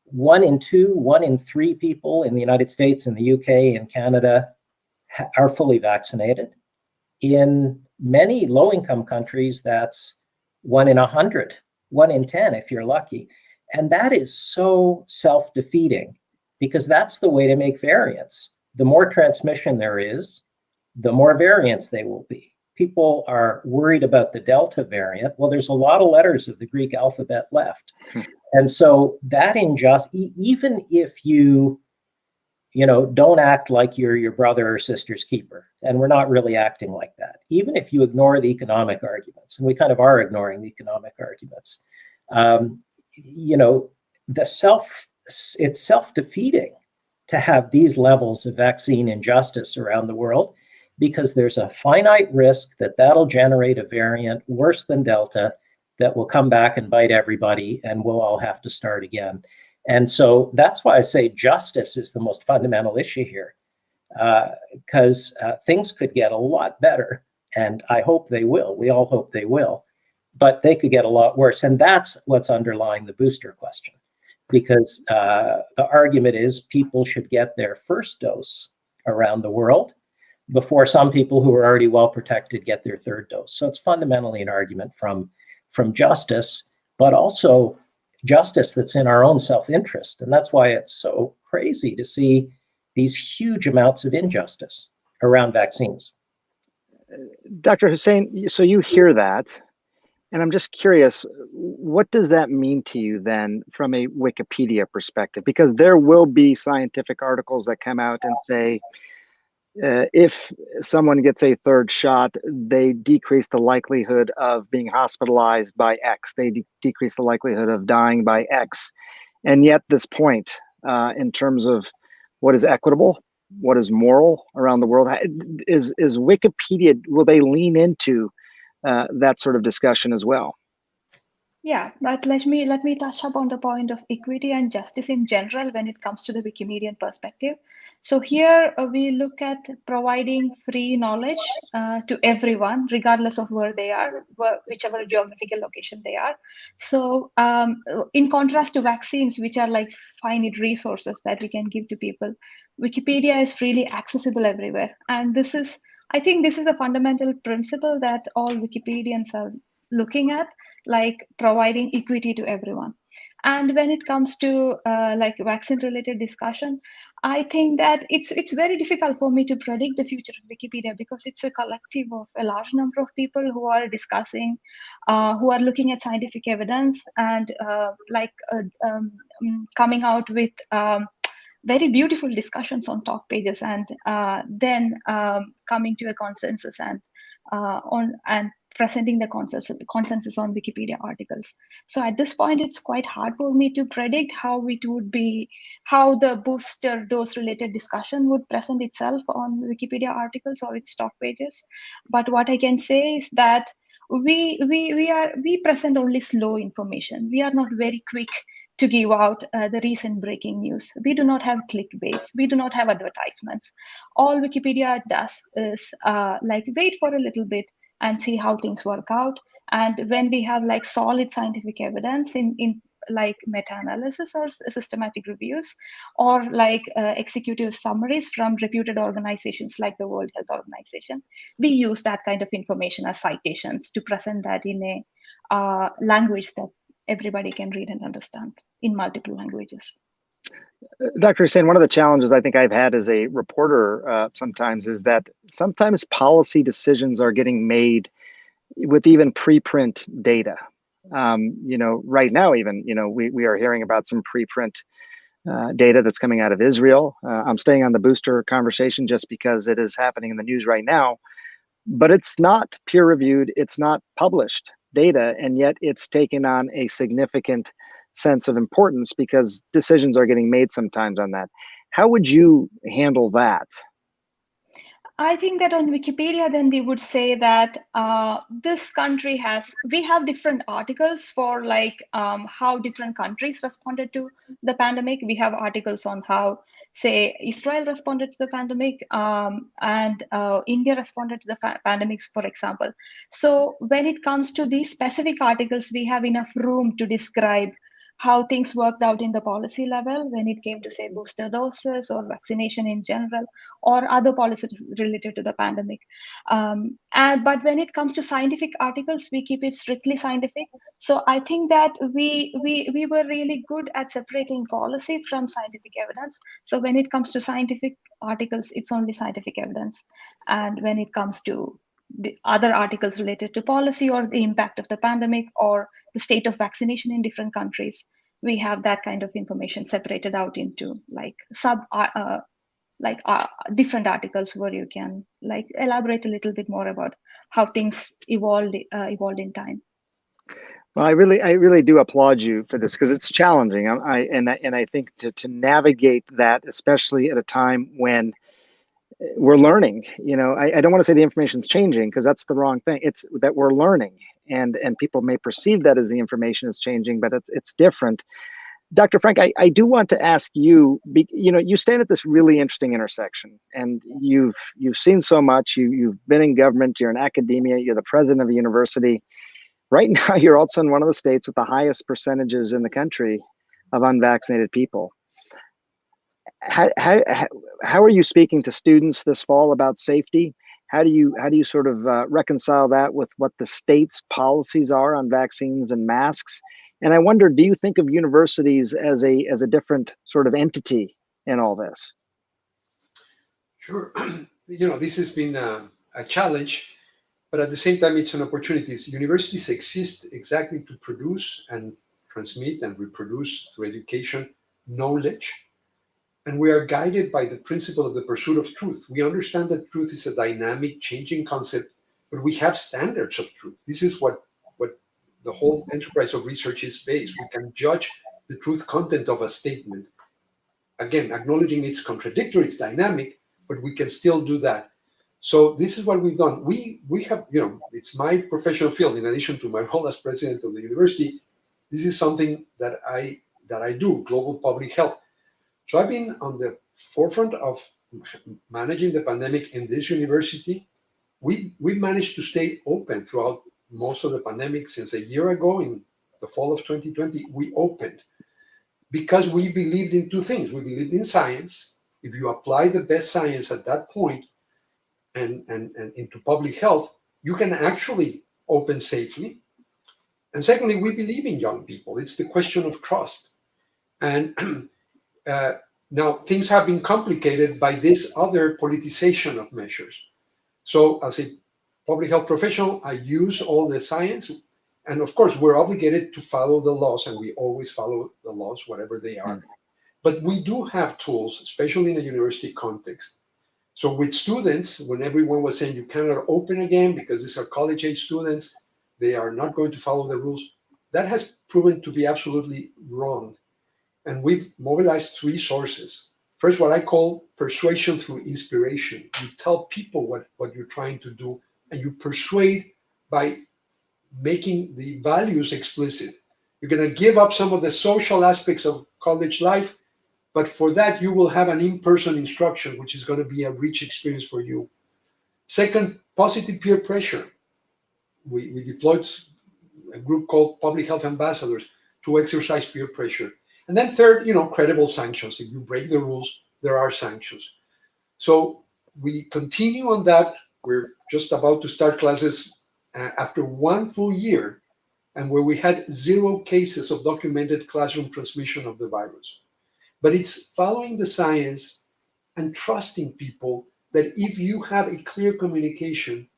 1 in 2, 1 in 3 people in the United States, in the UK, and Canada are fully vaccinated. In many low-income countries, that's 1 in 100, 1 in 10 if you're lucky. And that is so self-defeating, because that's the way to make variants. The more transmission there is, the more variants they will be. People are worried about the Delta variant. Well, there's a lot of letters of the Greek alphabet left. And so that injustice, even if you don't act like you're your brother or sister's keeper, and we're not really acting like that, even if you ignore the economic arguments, and we kind of are ignoring the economic arguments, it's self-defeating to have these levels of vaccine injustice around the world, because there's a finite risk that that'll generate a variant worse than Delta that will come back and bite everybody, and we'll all have to start again. And so that's why I say justice is the most fundamental issue here, because things could get a lot better, and I hope they will. We all hope they will, but they could get a lot worse. And that's what's underlying the booster question, because the argument is people should get their first dose around the world before some people who are already well protected get their third dose. So it's fundamentally an argument from justice, but also justice that's in our own self-interest. And that's why it's so crazy to see these huge amounts of injustice around vaccines. Dr. Hussain, so you hear that, and I'm just curious, what does that mean to you then from a Wikipedia perspective? Because there will be scientific articles that come out and say, if someone gets a third shot, they decrease the likelihood of being hospitalized by X. They decrease the likelihood of dying by X. And yet this point, in terms of what is equitable, what is moral around the world, is Wikipedia, will they lean into that sort of discussion as well? Yeah, but let me touch upon the point of equity and justice in general when it comes to the Wikimedian perspective. So here we look at providing free knowledge to everyone, regardless of where they are, whichever geographical location they are. So in contrast to vaccines, which are like finite resources that we can give to people, Wikipedia is freely accessible everywhere. And I think this is a fundamental principle that all Wikipedians are looking at, like providing equity to everyone. And when it comes to like vaccine related discussion, I think that it's very difficult for me to predict the future of Wikipedia, because it's a collective of a large number of people who are discussing, who are looking at scientific evidence and coming out with very beautiful discussions on top pages, and then coming to a consensus and presenting the consensus on Wikipedia articles. So at this point, it's quite hard for me to predict how the booster dose related discussion would present itself on Wikipedia articles or its stock pages. But what I can say is that we present only slow information. We are not very quick to give out the recent breaking news. We do not have clickbaits. We do not have advertisements. All Wikipedia does is wait for a little bit and see how things work out. And when we have solid scientific evidence in meta-analysis or systematic reviews or executive summaries from reputed organizations like the World Health Organization, we use that kind of information as citations to present that in a language that everybody can read and understand in multiple languages. Dr. Hussain, one of the challenges I think I've had as a reporter sometimes is that sometimes policy decisions are getting made with even preprint data. Right now, even, we are hearing about some preprint data that's coming out of Israel. I'm staying on the booster conversation just because it is happening in the news right now, but it's not peer-reviewed, it's not published data, and yet it's taken on a significant sense of importance because decisions are getting made sometimes on that. How would you handle that? I think that on Wikipedia, then we would say that this country we have different articles for how different countries responded to the pandemic. We have articles on how, say, Israel responded to the pandemic and India responded to the pandemic, for example. So when it comes to these specific articles, we have enough room to describe how things worked out in the policy level when it came to, say, booster doses or vaccination in general, or other policies related to the pandemic. But when it comes to scientific articles, we keep it strictly scientific. So I think that we were really good at separating policy from scientific evidence. So when it comes to scientific articles, it's only scientific evidence. And when it comes to the other articles related to policy or the impact of the pandemic or the state of vaccination in different countries, we have that kind of information separated out into different articles where you can elaborate a little bit more about how things evolved in time. Well, I really do applaud you for this because it's challenging. I think to navigate that, especially at a time when we're learning, I don't want to say the information's changing because that's the wrong thing. It's that we're learning, and people may perceive that as the information is changing, but it's different. Dr. Frank, I do want to ask you, you stand at this really interesting intersection, and you've seen so much. You've been in government, you're in academia, you're the president of a university. Right now, you're also in one of the states with the highest percentages in the country of unvaccinated people. How are you speaking to students this fall about safety? How do you sort of reconcile that with what the state's policies are on vaccines and masks? And I wonder, do you think of universities as a different sort of entity in all this? Sure. This has been a challenge, but at the same time, it's an opportunity. Universities exist exactly to produce and transmit and reproduce through education knowledge. And we are guided by the principle of the pursuit of truth. We understand that truth is a dynamic, changing concept, but we have standards of truth. This is what the whole enterprise of research is based. We can judge the truth content of a statement. Again, acknowledging it's contradictory, it's dynamic, but we can still do that. So this is what we've done. We have, it's my professional field. In addition to my role as president of the university, this is something that I do, global public health. So I've been on the forefront of managing the pandemic in this university. We managed to stay open throughout most of the pandemic. Since a year ago, in the fall of 2020, we opened because we believed in two things. We believed in science. If you apply the best science at that point and into public health, you can actually open safely. And secondly, we believe in young people. It's the question of trust. And now things have been complicated by this other politicization of measures. So as a public health professional, I use all the science. And of course, we're obligated to follow the laws, and we always follow the laws, whatever they are. But we do have tools, especially in a university context, So with students, when everyone was saying you cannot open again because these are college-age students, they are not going to follow the rules, that has proven to be absolutely wrong. And we've mobilized three sources. First, what I call persuasion through inspiration. You tell people what you're trying to do, and you persuade by making the values explicit. You're going to give up some of the social aspects of college life, but for that, you will have an in-person instruction, which is going to be a rich experience for you. Second, positive peer pressure. We deployed a group called Public Health Ambassadors to exercise peer pressure. And then third, credible sanctions. If you break the rules, there are sanctions. So we continue on that. We're just about to start classes after 1 full year, and where we had 0 cases of documented classroom transmission of the virus. But it's following the science and trusting people that if you have a clear communication,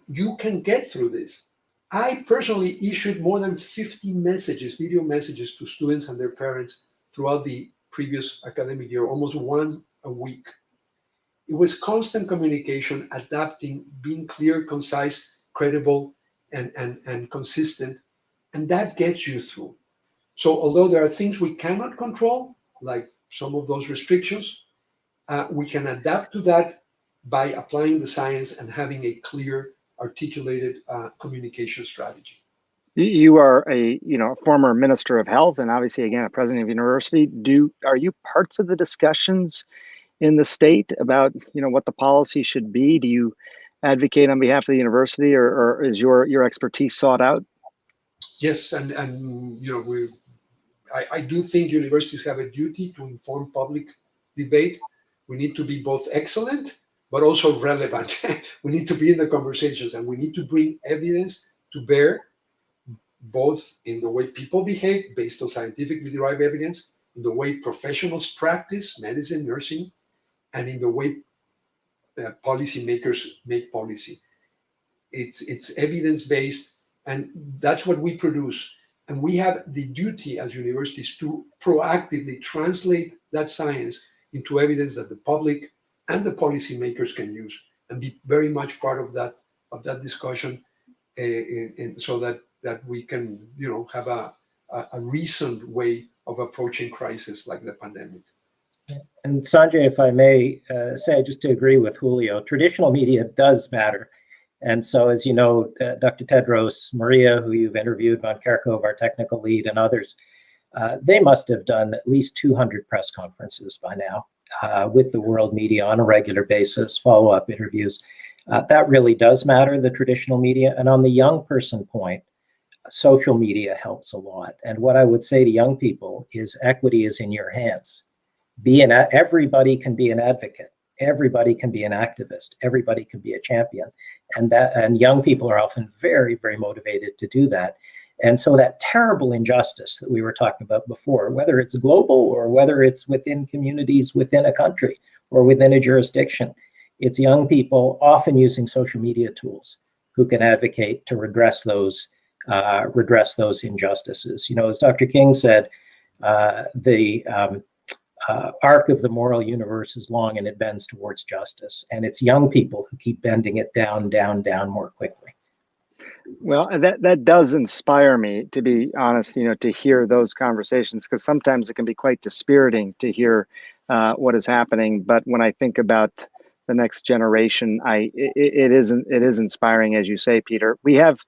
you can get through this. I personally issued more than 50 messages, video messages to students and their parents throughout the previous academic year, almost one a week. It was constant communication, adapting, being clear, concise, credible, and consistent, and that gets you through. So although there are things we cannot control, like some of those restrictions, we can adapt to that by applying the science and having a clear, articulated communication strategy. You are a former minister of health, and obviously again a president of university. Are you parts of the discussions in the state about what the policy should be? Do you advocate on behalf of the university, or is your expertise sought out? Yes, and I do think universities have a duty to inform public debate. We need to be both excellent but also relevant. We need to be in the conversations, and we need to bring evidence to bear, both in the way people behave based on scientifically derived evidence, in the way professionals practice medicine, nursing, and in the way policymakers make policy. It's evidence-based, and that's what we produce. And we have the duty as universities to proactively translate that science into evidence that the public and the policymakers can use, and be very much part of that discussion, so that we can have a reasoned way of approaching crisis like the pandemic. And Sanjay, if I may say, just to agree with Julio, traditional media does matter. And so, as you know, Dr. Tedros, Maria, who you've interviewed, Von Kerkhove, our technical lead, and others, they must have done at least 200 press conferences by now with the world media on a regular basis, follow-up interviews. That really does matter, the traditional media. And on the young person point, social media helps a lot. And what I would say to young people is equity is in your hands. Everybody can be an advocate. Everybody can be an activist. Everybody can be a champion. And young people are often very, very motivated to do that. And so that terrible injustice that we were talking about before, whether it's global or whether it's within communities within a country or within a jurisdiction, it's young people often using social media tools who can advocate to redress those injustices. As Dr. King said, the arc of the moral universe is long and it bends towards justice. And it's young people who keep bending it down, down, down more quickly. Well, that does inspire me, to be honest, to hear those conversations, because sometimes it can be quite dispiriting to hear what is happening. But when I think about the next generation, it is inspiring, as you say, Peter. We have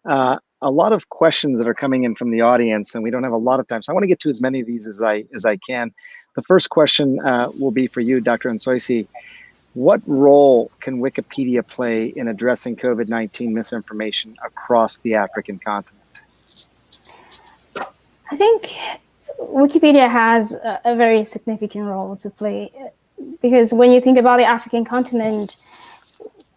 a lot of questions that are coming in from the audience, and we don't have a lot of time, so I want to get to as many of these as I can. The first question will be for you, Dr. Nsoisi. What role can Wikipedia play in addressing COVID-19 misinformation across the African continent? I think Wikipedia has a very significant role to play, because when you think about the African continent,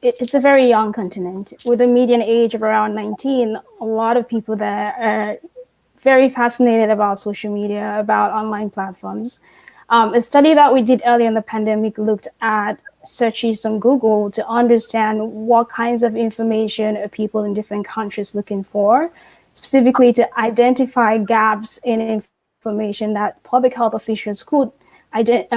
it's a very young continent with a median age of around 19. A lot of people there are very fascinated about social media, about online platforms. A study that we did early in the pandemic looked at searches on Google to understand what kinds of information are people in different countries looking for, specifically to identify gaps in information that public health officials could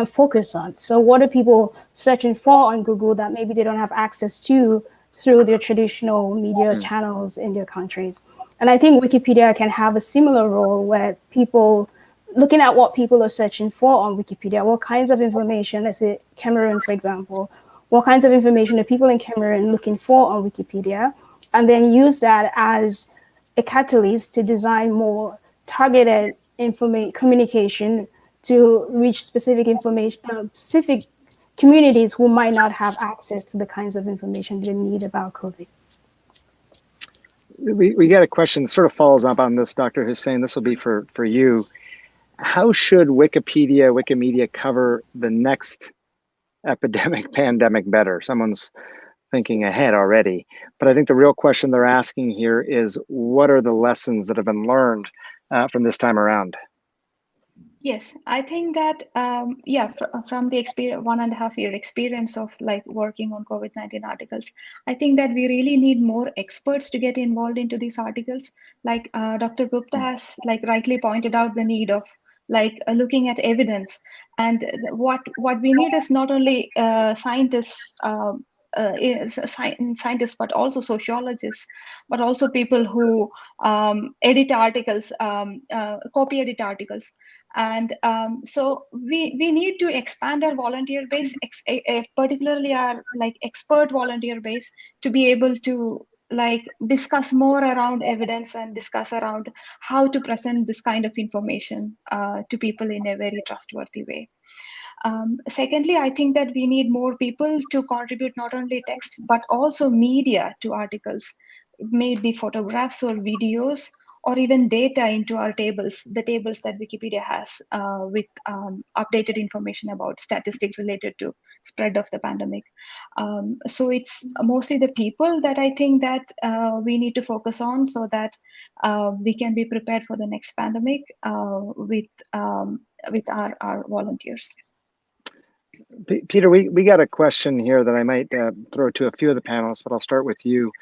focus on. So what are people searching for on Google that maybe they don't have access to through their traditional media channels in their countries? And I think Wikipedia can have a similar role where people looking at what people are searching for on Wikipedia, what kinds of information, let's say Cameroon, for example, what kinds of information are people in Cameroon looking for on Wikipedia, and then use that as a catalyst to design more targeted communication to reach specific communities who might not have access to the kinds of information they need about COVID. We got a question that sort of follows up on this, Dr. Hussain. This will be for you. How should Wikimedia cover the next epidemic, pandemic better? Someone's thinking ahead already. But I think the real question they're asking here is, what are the lessons that have been learned from this time around? Yes, I think that, from the 1.5 year experience of like working on COVID-19 articles, I think that we really need more experts to get involved into these articles. Like Dr. Gupta has like rightly pointed out the need of like looking at evidence. And what we need is not only scientists, scientists, but also sociologists, but also people who edit articles, copy edit articles. And so we need to expand our volunteer base, particularly our like expert volunteer base, to be able to like discuss more around evidence and discuss around how to present this kind of information to people in a very trustworthy way. Secondly, I think that we need more people to contribute not only text, but also media to articles, maybe photographs or videos, or even data into our tables, the tables that Wikipedia has with updated information about statistics related to spread of the pandemic. So it's mostly the people that I think that we need to focus on, so that we can be prepared for the next pandemic with our volunteers. Peter, we got a question here that I might throw to a few of the panelists, but I'll start with you.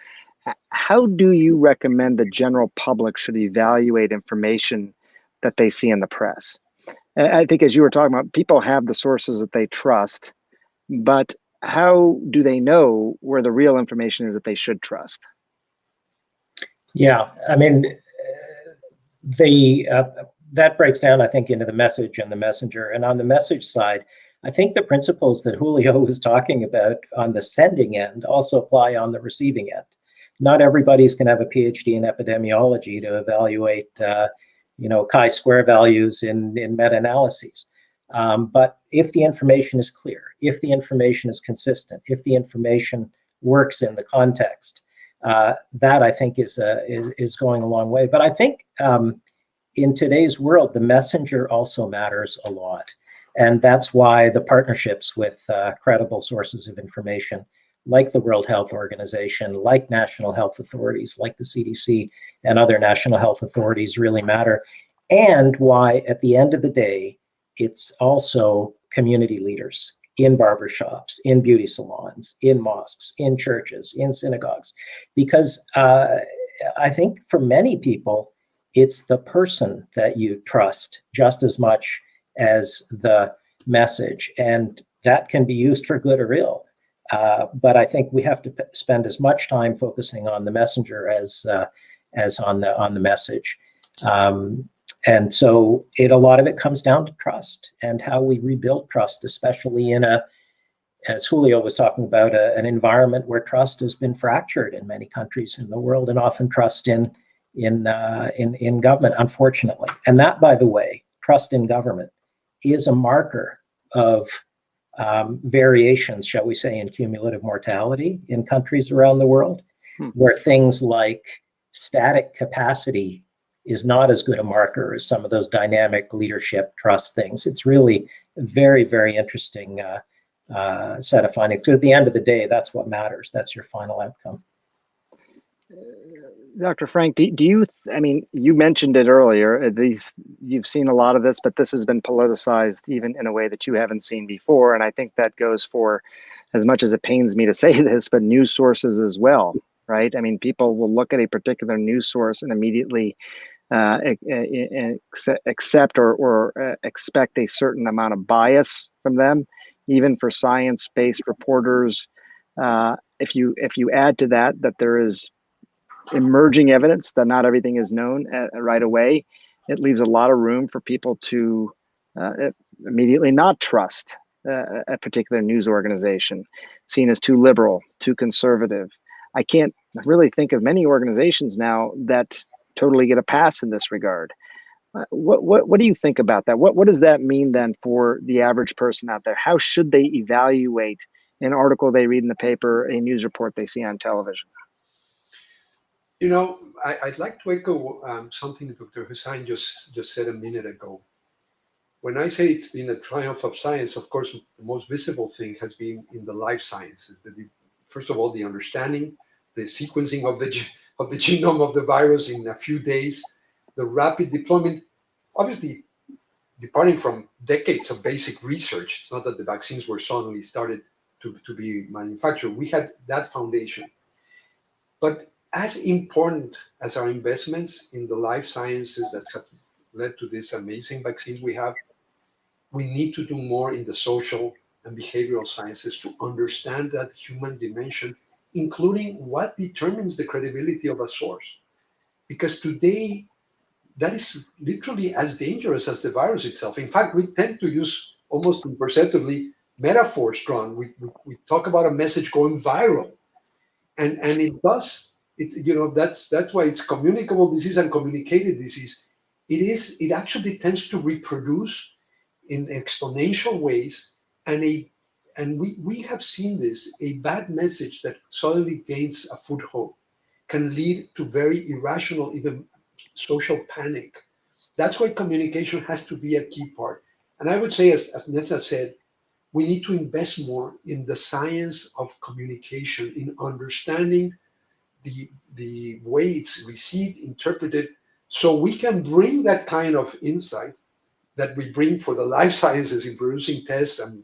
How do you recommend the general public should evaluate information that they see in the press? I think, as you were talking about, people have the sources that they trust, but how do they know where the real information is that they should trust? Yeah, I mean, that breaks down, I think, into the message and the messenger. And on the message side, I think the principles that Julio was talking about on the sending end also apply on the receiving end. Not everybody's going to have a PhD in epidemiology to evaluate, chi-square values in meta-analyses. But if the information is clear, if the information is consistent, if the information works in the context, that I think is going a long way. But I think in today's world, the messenger also matters a lot. And that's why the partnerships with credible sources of information, like the World Health Organization, like national health authorities, like the CDC and other national health authorities really matter. And why, at the end of the day, it's also community leaders in barbershops, in beauty salons, in mosques, in churches, in synagogues. Because I think for many people, it's the person that you trust just as much as the message, and that can be used for good or ill. But I think we have to spend as much time focusing on the messenger as on the message. And so a lot of it comes down to trust and how we rebuild trust, especially in as Julio was talking about, an environment where trust has been fractured in many countries in the world, and often trust in government, unfortunately. And that, by the way, trust in government is a marker of variations, shall we say, in cumulative mortality in countries around the world, where things like static capacity is not as good a marker as some of those dynamic leadership trust things. It's really a very, very interesting set of findings. So at the end of the day, that's what matters. That's your final outcome. Dr. Frank, do you, you mentioned it earlier, you've seen a lot of this, but this has been politicized even in a way that you haven't seen before. And I think that goes for, as much as it pains me to say this, but news sources as well, right? I mean, people will look at a particular news source and immediately accept or expect a certain amount of bias from them, even for science-based reporters. If you add to that there is emerging evidence that not everything is known right away, it leaves a lot of room for people to immediately not trust a particular news organization, seen as too liberal, too conservative. I can't really think of many organizations now that totally get a pass in this regard. What do you think about that? What does that mean then for the average person out there? How should they evaluate an article they read in the paper, a news report they see on television? You know, I'd like to echo something Dr. Hussain just said a minute ago. When I say it's been a triumph of science, of course, the most visible thing has been in the life sciences. First of all, the understanding, the sequencing of the genome of the virus in a few days, the rapid deployment, obviously departing from decades of basic research. It's not that the vaccines were suddenly started to be manufactured. We had that foundation. But as important as our investments in the life sciences that have led to these amazing vaccines we have, we need to do more in the social and behavioral sciences to understand that human dimension, including what determines the credibility of a source. Because today, that is literally as dangerous as the virus itself. In fact, we tend to use almost imperceptibly metaphors drawn. We talk about a message going viral. And it does. That's why it's communicable disease and communicated disease. It actually tends to reproduce in exponential ways, and we have seen this. A bad message that suddenly gains a foothold can lead to very irrational, even social panic. That's why communication has to be a key part. And I would say, as Netha said, we need to invest more in the science of communication, in understanding the way it's received, interpreted, so we can bring that kind of insight that we bring for the life sciences in producing tests and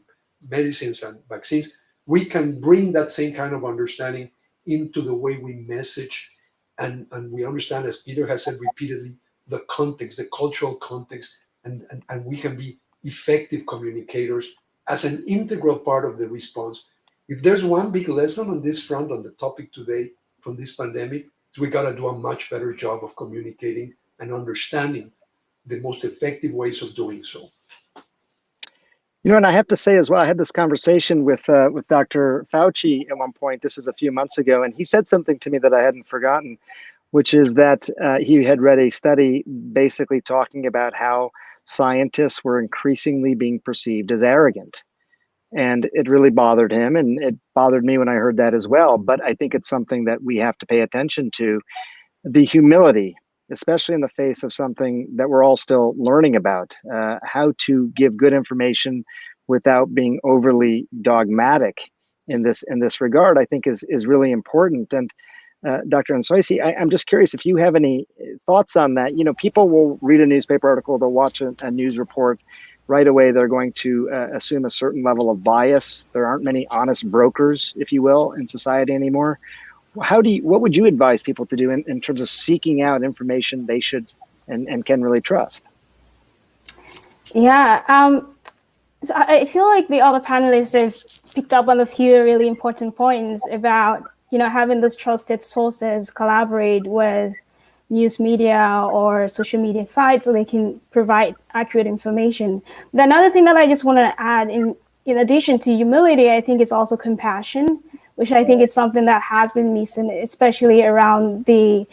medicines and vaccines. We can bring that same kind of understanding into the way we message, and we understand, as Peter has said repeatedly, the context, the cultural context, and we can be effective communicators as an integral part of the response. If there's one big lesson on this front, on the topic today from this pandemic, is we got to do a much better job of communicating and understanding the most effective ways of doing so. You know, and I have to say as well, I had this conversation with Dr. Fauci at one point. This was a few months ago, and he said something to me that I hadn't forgotten, which is that he had read a study basically talking about how scientists were increasingly being perceived as arrogant. And it really bothered him, and it bothered me when I heard that as well. But I think it's something that we have to pay attention to, the humility, especially in the face of something that we're all still learning about, how to give good information without being overly dogmatic in this regard, I think is really important. And Dr. Nsoisi, I'm just curious if you have any thoughts on that. You know, people will read a newspaper article, they'll watch a news report. Right away, they're going to assume a certain level of bias. There aren't many honest brokers, if you will, in society anymore. What would you advise people to do in terms of seeking out information they should and can really trust? Yeah, so I feel like the other panelists have picked up on a few really important points about, having those trusted sources collaborate with news media or social media sites so they can provide accurate information. But another thing that I just want to add, in addition to humility, I think it's also compassion, which I think is something that has been missing, especially around the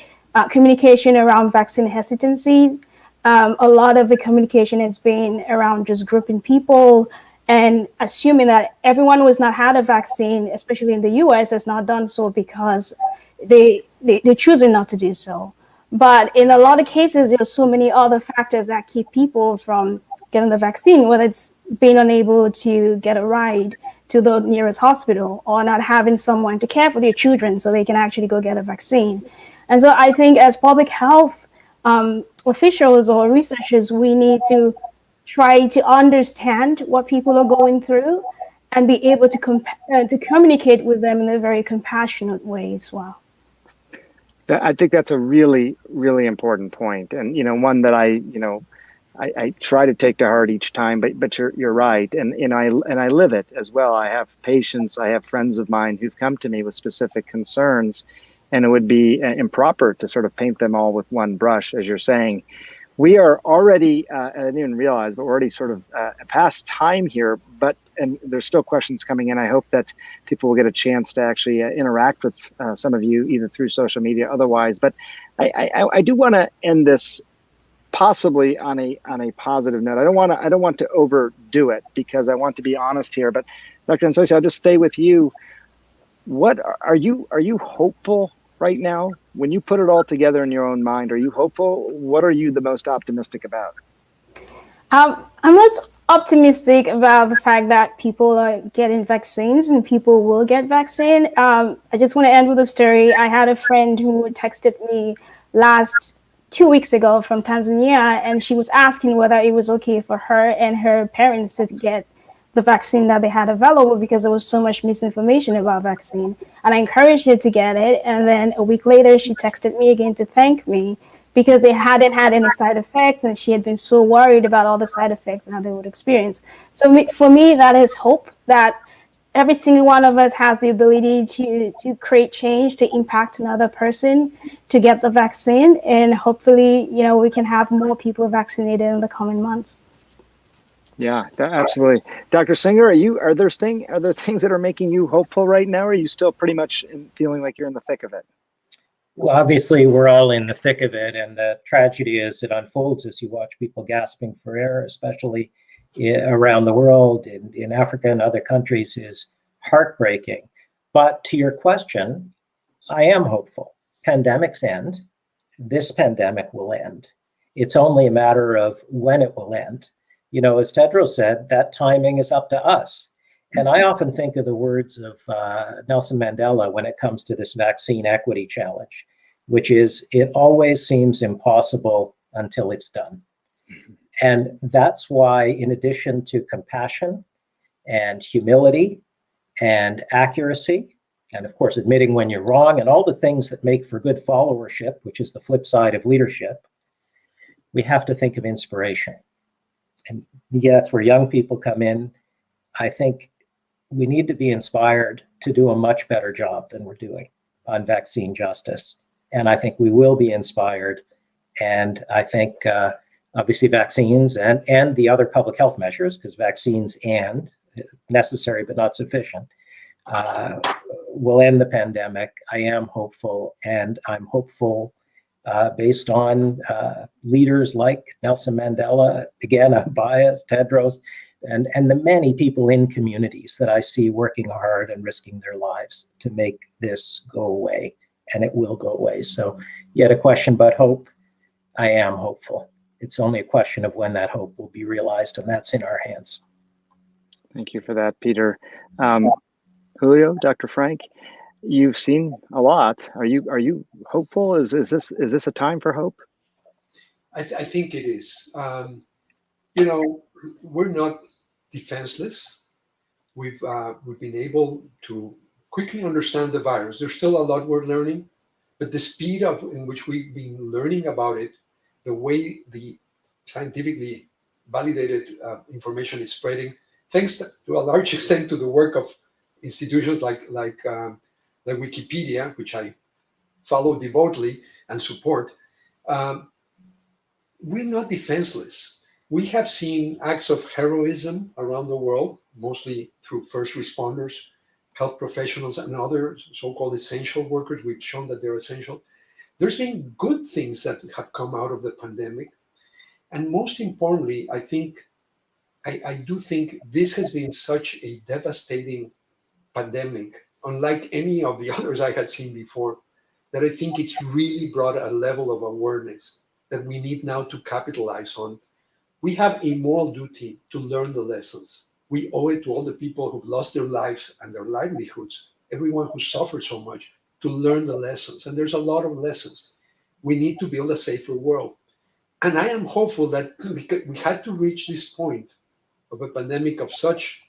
communication around vaccine hesitancy. A lot of the communication has been around just grouping people and assuming that everyone who has not had a vaccine, especially in the US, has not done so because they're choosing not to do so. But in a lot of cases, there are so many other factors that keep people from getting the vaccine, whether it's being unable to get a ride to the nearest hospital or not having someone to care for their children so they can actually go get a vaccine. And so I think as public health officials or researchers, we need to try to understand what people are going through and be able to communicate with them in a very compassionate way as well. I think that's a really, really important point, and one that I try to take to heart each time. But you're right, and I live it as well. I have patients, I have friends of mine who've come to me with specific concerns, and it would be improper to sort of paint them all with one brush, as you're saying. We are already, I didn't even realize, but we're already sort of past time here, and there's still questions coming in. I hope that people will get a chance to actually interact with some of you, either through social media, otherwise. But I do want to end this possibly on a positive note. I don't want to overdo it, because I want to be honest here. But Dr. Nsosi, I'll just stay with you. What are you hopeful right now? When you put it all together in your own mind, are you hopeful? What are you the most optimistic about? I'm most optimistic about the fact that people are getting vaccines and people will get vaccine. I just want to end with a story. I had a friend who texted me last 2 weeks ago from Tanzania, and she was asking whether it was okay for her and her parents to get the vaccine that they had available, because there was so much misinformation about vaccine. And I encouraged her to get it. And then a week later, she texted me again to thank me, because they hadn't had any side effects, and she had been so worried about all the side effects and how they would experience. So for me, that is hope, that every single one of us has the ability to create change, to impact another person, to get the vaccine. And hopefully, we can have more people vaccinated in the coming months. Yeah, absolutely. Dr. Singer, are there things that are making you hopeful right now, or are you still pretty much feeling like you're in the thick of it? Well, obviously, we're all in the thick of it, and the tragedy is it unfolds as you watch people gasping for air, especially around the world, in Africa and other countries, is heartbreaking. But to your question, I am hopeful. Pandemics end. This pandemic will end. It's only a matter of when it will end. As Tedros said, that timing is up to us. And I often think of the words of Nelson Mandela when it comes to this vaccine equity challenge, which is, it always seems impossible until it's done. And that's why, in addition to compassion and humility and accuracy, and of course, admitting when you're wrong, and all the things that make for good followership, which is the flip side of leadership, we have to think of inspiration. And that's where young people come in. I think we need to be inspired to do a much better job than we're doing on vaccine justice. And I think we will be inspired. And I think obviously vaccines and the other public health measures, because vaccines and necessary but not sufficient, will end the pandemic. I am hopeful, and I'm hopeful based on leaders like Nelson Mandela, again, I'm biased, Tedros, and the many people in communities that I see working hard and risking their lives to make this go away, and it will go away. So you had a question about hope. I am hopeful. It's only a question of when that hope will be realized, and that's in our hands. Thank you for that, Peter. Julio, Dr. Frank, you've seen a lot. Are you hopeful? Is this a time for hope? I think it is. We're not defenseless. We've been able to quickly understand the virus. There's still a lot we're learning, but the speed in which we've been learning about it, the way the scientifically validated information is spreading, thanks to a large extent to the work of institutions like Wikipedia, which I follow devotedly and support. We're not defenseless. We have seen acts of heroism around the world, mostly through first responders, health professionals, and other so-called essential workers. We've shown that they're essential. There's been good things that have come out of the pandemic. And most importantly, I do think this has been such a devastating pandemic, unlike any of the others I had seen before, that I think it's really brought a level of awareness that we need now to capitalize on. We have a moral duty to learn the lessons. We owe it to all the people who've lost their lives and their livelihoods, everyone who suffered so much, to learn the lessons. And there's a lot of lessons. We need to build a safer world. And I am hopeful that we had to reach this point of a pandemic of such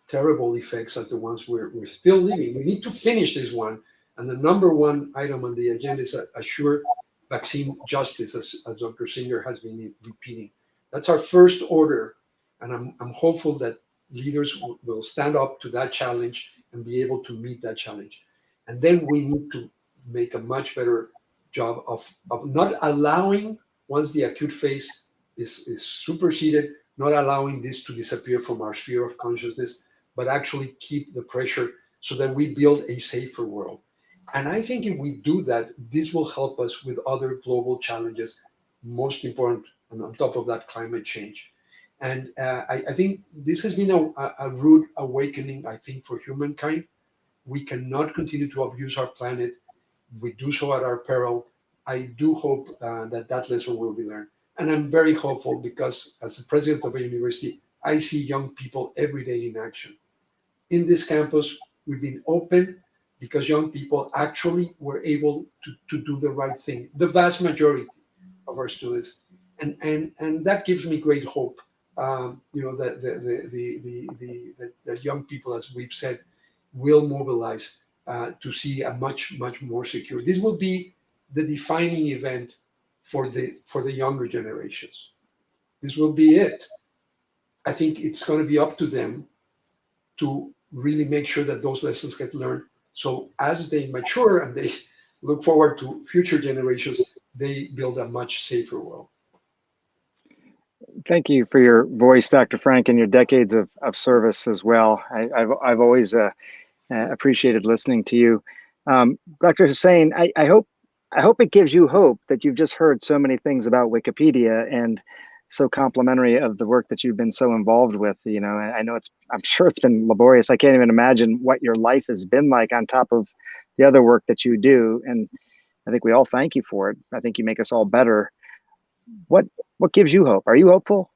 terrible effects as the ones we're still living. We need to finish this one And the number one item on the agenda is assure vaccine justice, as Dr. Singer has been repeating. That's our first order. And I'm hopeful that leaders will stand up to that challenge and be able to meet that challenge. And then we need to make a much better job of not allowing, once the acute phase is superseded, not allowing this to disappear from our sphere of consciousness, but actually keep the pressure so that we build a safer world. And I think if we do that, this will help us with other global challenges, most important, and on top of that, climate change. And I think this has been a rude awakening, I think, for humankind. We cannot continue to abuse our planet. We do so at our peril. I do hope that lesson will be learned. And I'm very hopeful because as the president of a university, I see young people every day in action. In this campus, we've been open because young people actually were able to do the right thing, the vast majority of our students. And that gives me great hope. That young people, as we've said, will mobilize to see a much more secure. This will be the defining event for the younger generations. This will be it. I think it's going to be up to them to really make sure that those lessons get learned. So as they mature and they look forward to future generations, they build a much safer world. Thank you for your voice, Dr. Frank, and your decades of service as well. I've always appreciated listening to you. Dr. Hussein, I hope it gives you hope that you've just heard so many things about Wikipedia and so complimentary of the work that you've been so involved with. I'm sure it's been laborious. I can't even imagine what your life has been like on top of the other work that you do. And I think we all thank you for it. I think you make us all better. What gives you hope? Are you hopeful?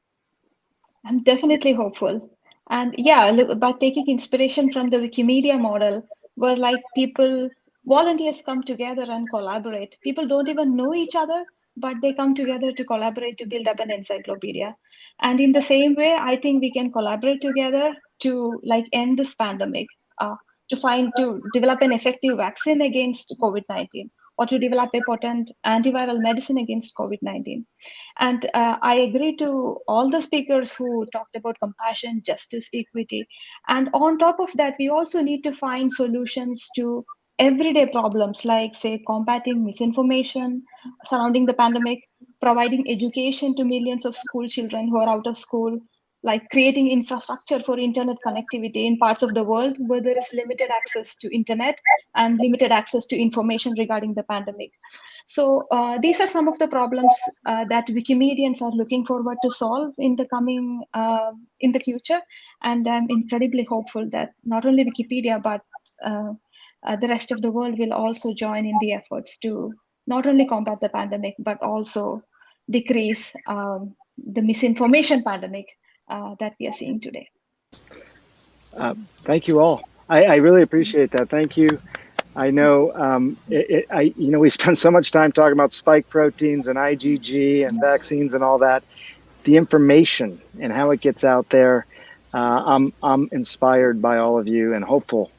I'm definitely hopeful. And yeah, look, by taking inspiration from the Wikimedia model, where volunteers come together and collaborate. People don't even know each other, but they come together to collaborate to build up an encyclopedia. And in the same way, I think we can collaborate together to end this pandemic, to develop an effective vaccine against COVID-19, or to develop a potent antiviral medicine against COVID-19. And I agree to all the speakers who talked about compassion, justice, equity. And on top of that, we also need to find solutions to everyday problems like, say, combating misinformation surrounding the pandemic, providing education to millions of school children who are out of school, like creating infrastructure for internet connectivity in parts of the world where there is limited access to internet and limited access to information regarding the pandemic. So these are some of the problems that Wikimedians are looking forward to solve in the future. And I'm incredibly hopeful that not only Wikipedia, but the rest of the world will also join in the efforts to not only combat the pandemic, but also decrease the misinformation pandemic that we are seeing today. Thank you all. I really appreciate that. Thank you. I know, we spend so much time talking about spike proteins and IgG and vaccines and all that. The information and how it gets out there, I'm inspired by all of you and hopeful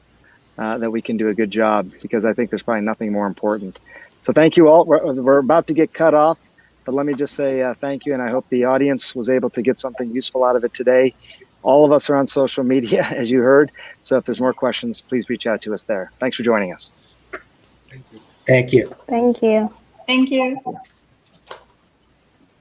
that we can do a good job, because I think there's probably nothing more important. So thank you all. We're about to get cut off, but let me just say thank you, and I hope the audience was able to get something useful out of it today. All of us are on social media, as you heard. So if there's more questions, please reach out to us there. Thanks for joining us. Thank you. Thank you. Thank you. Thank you.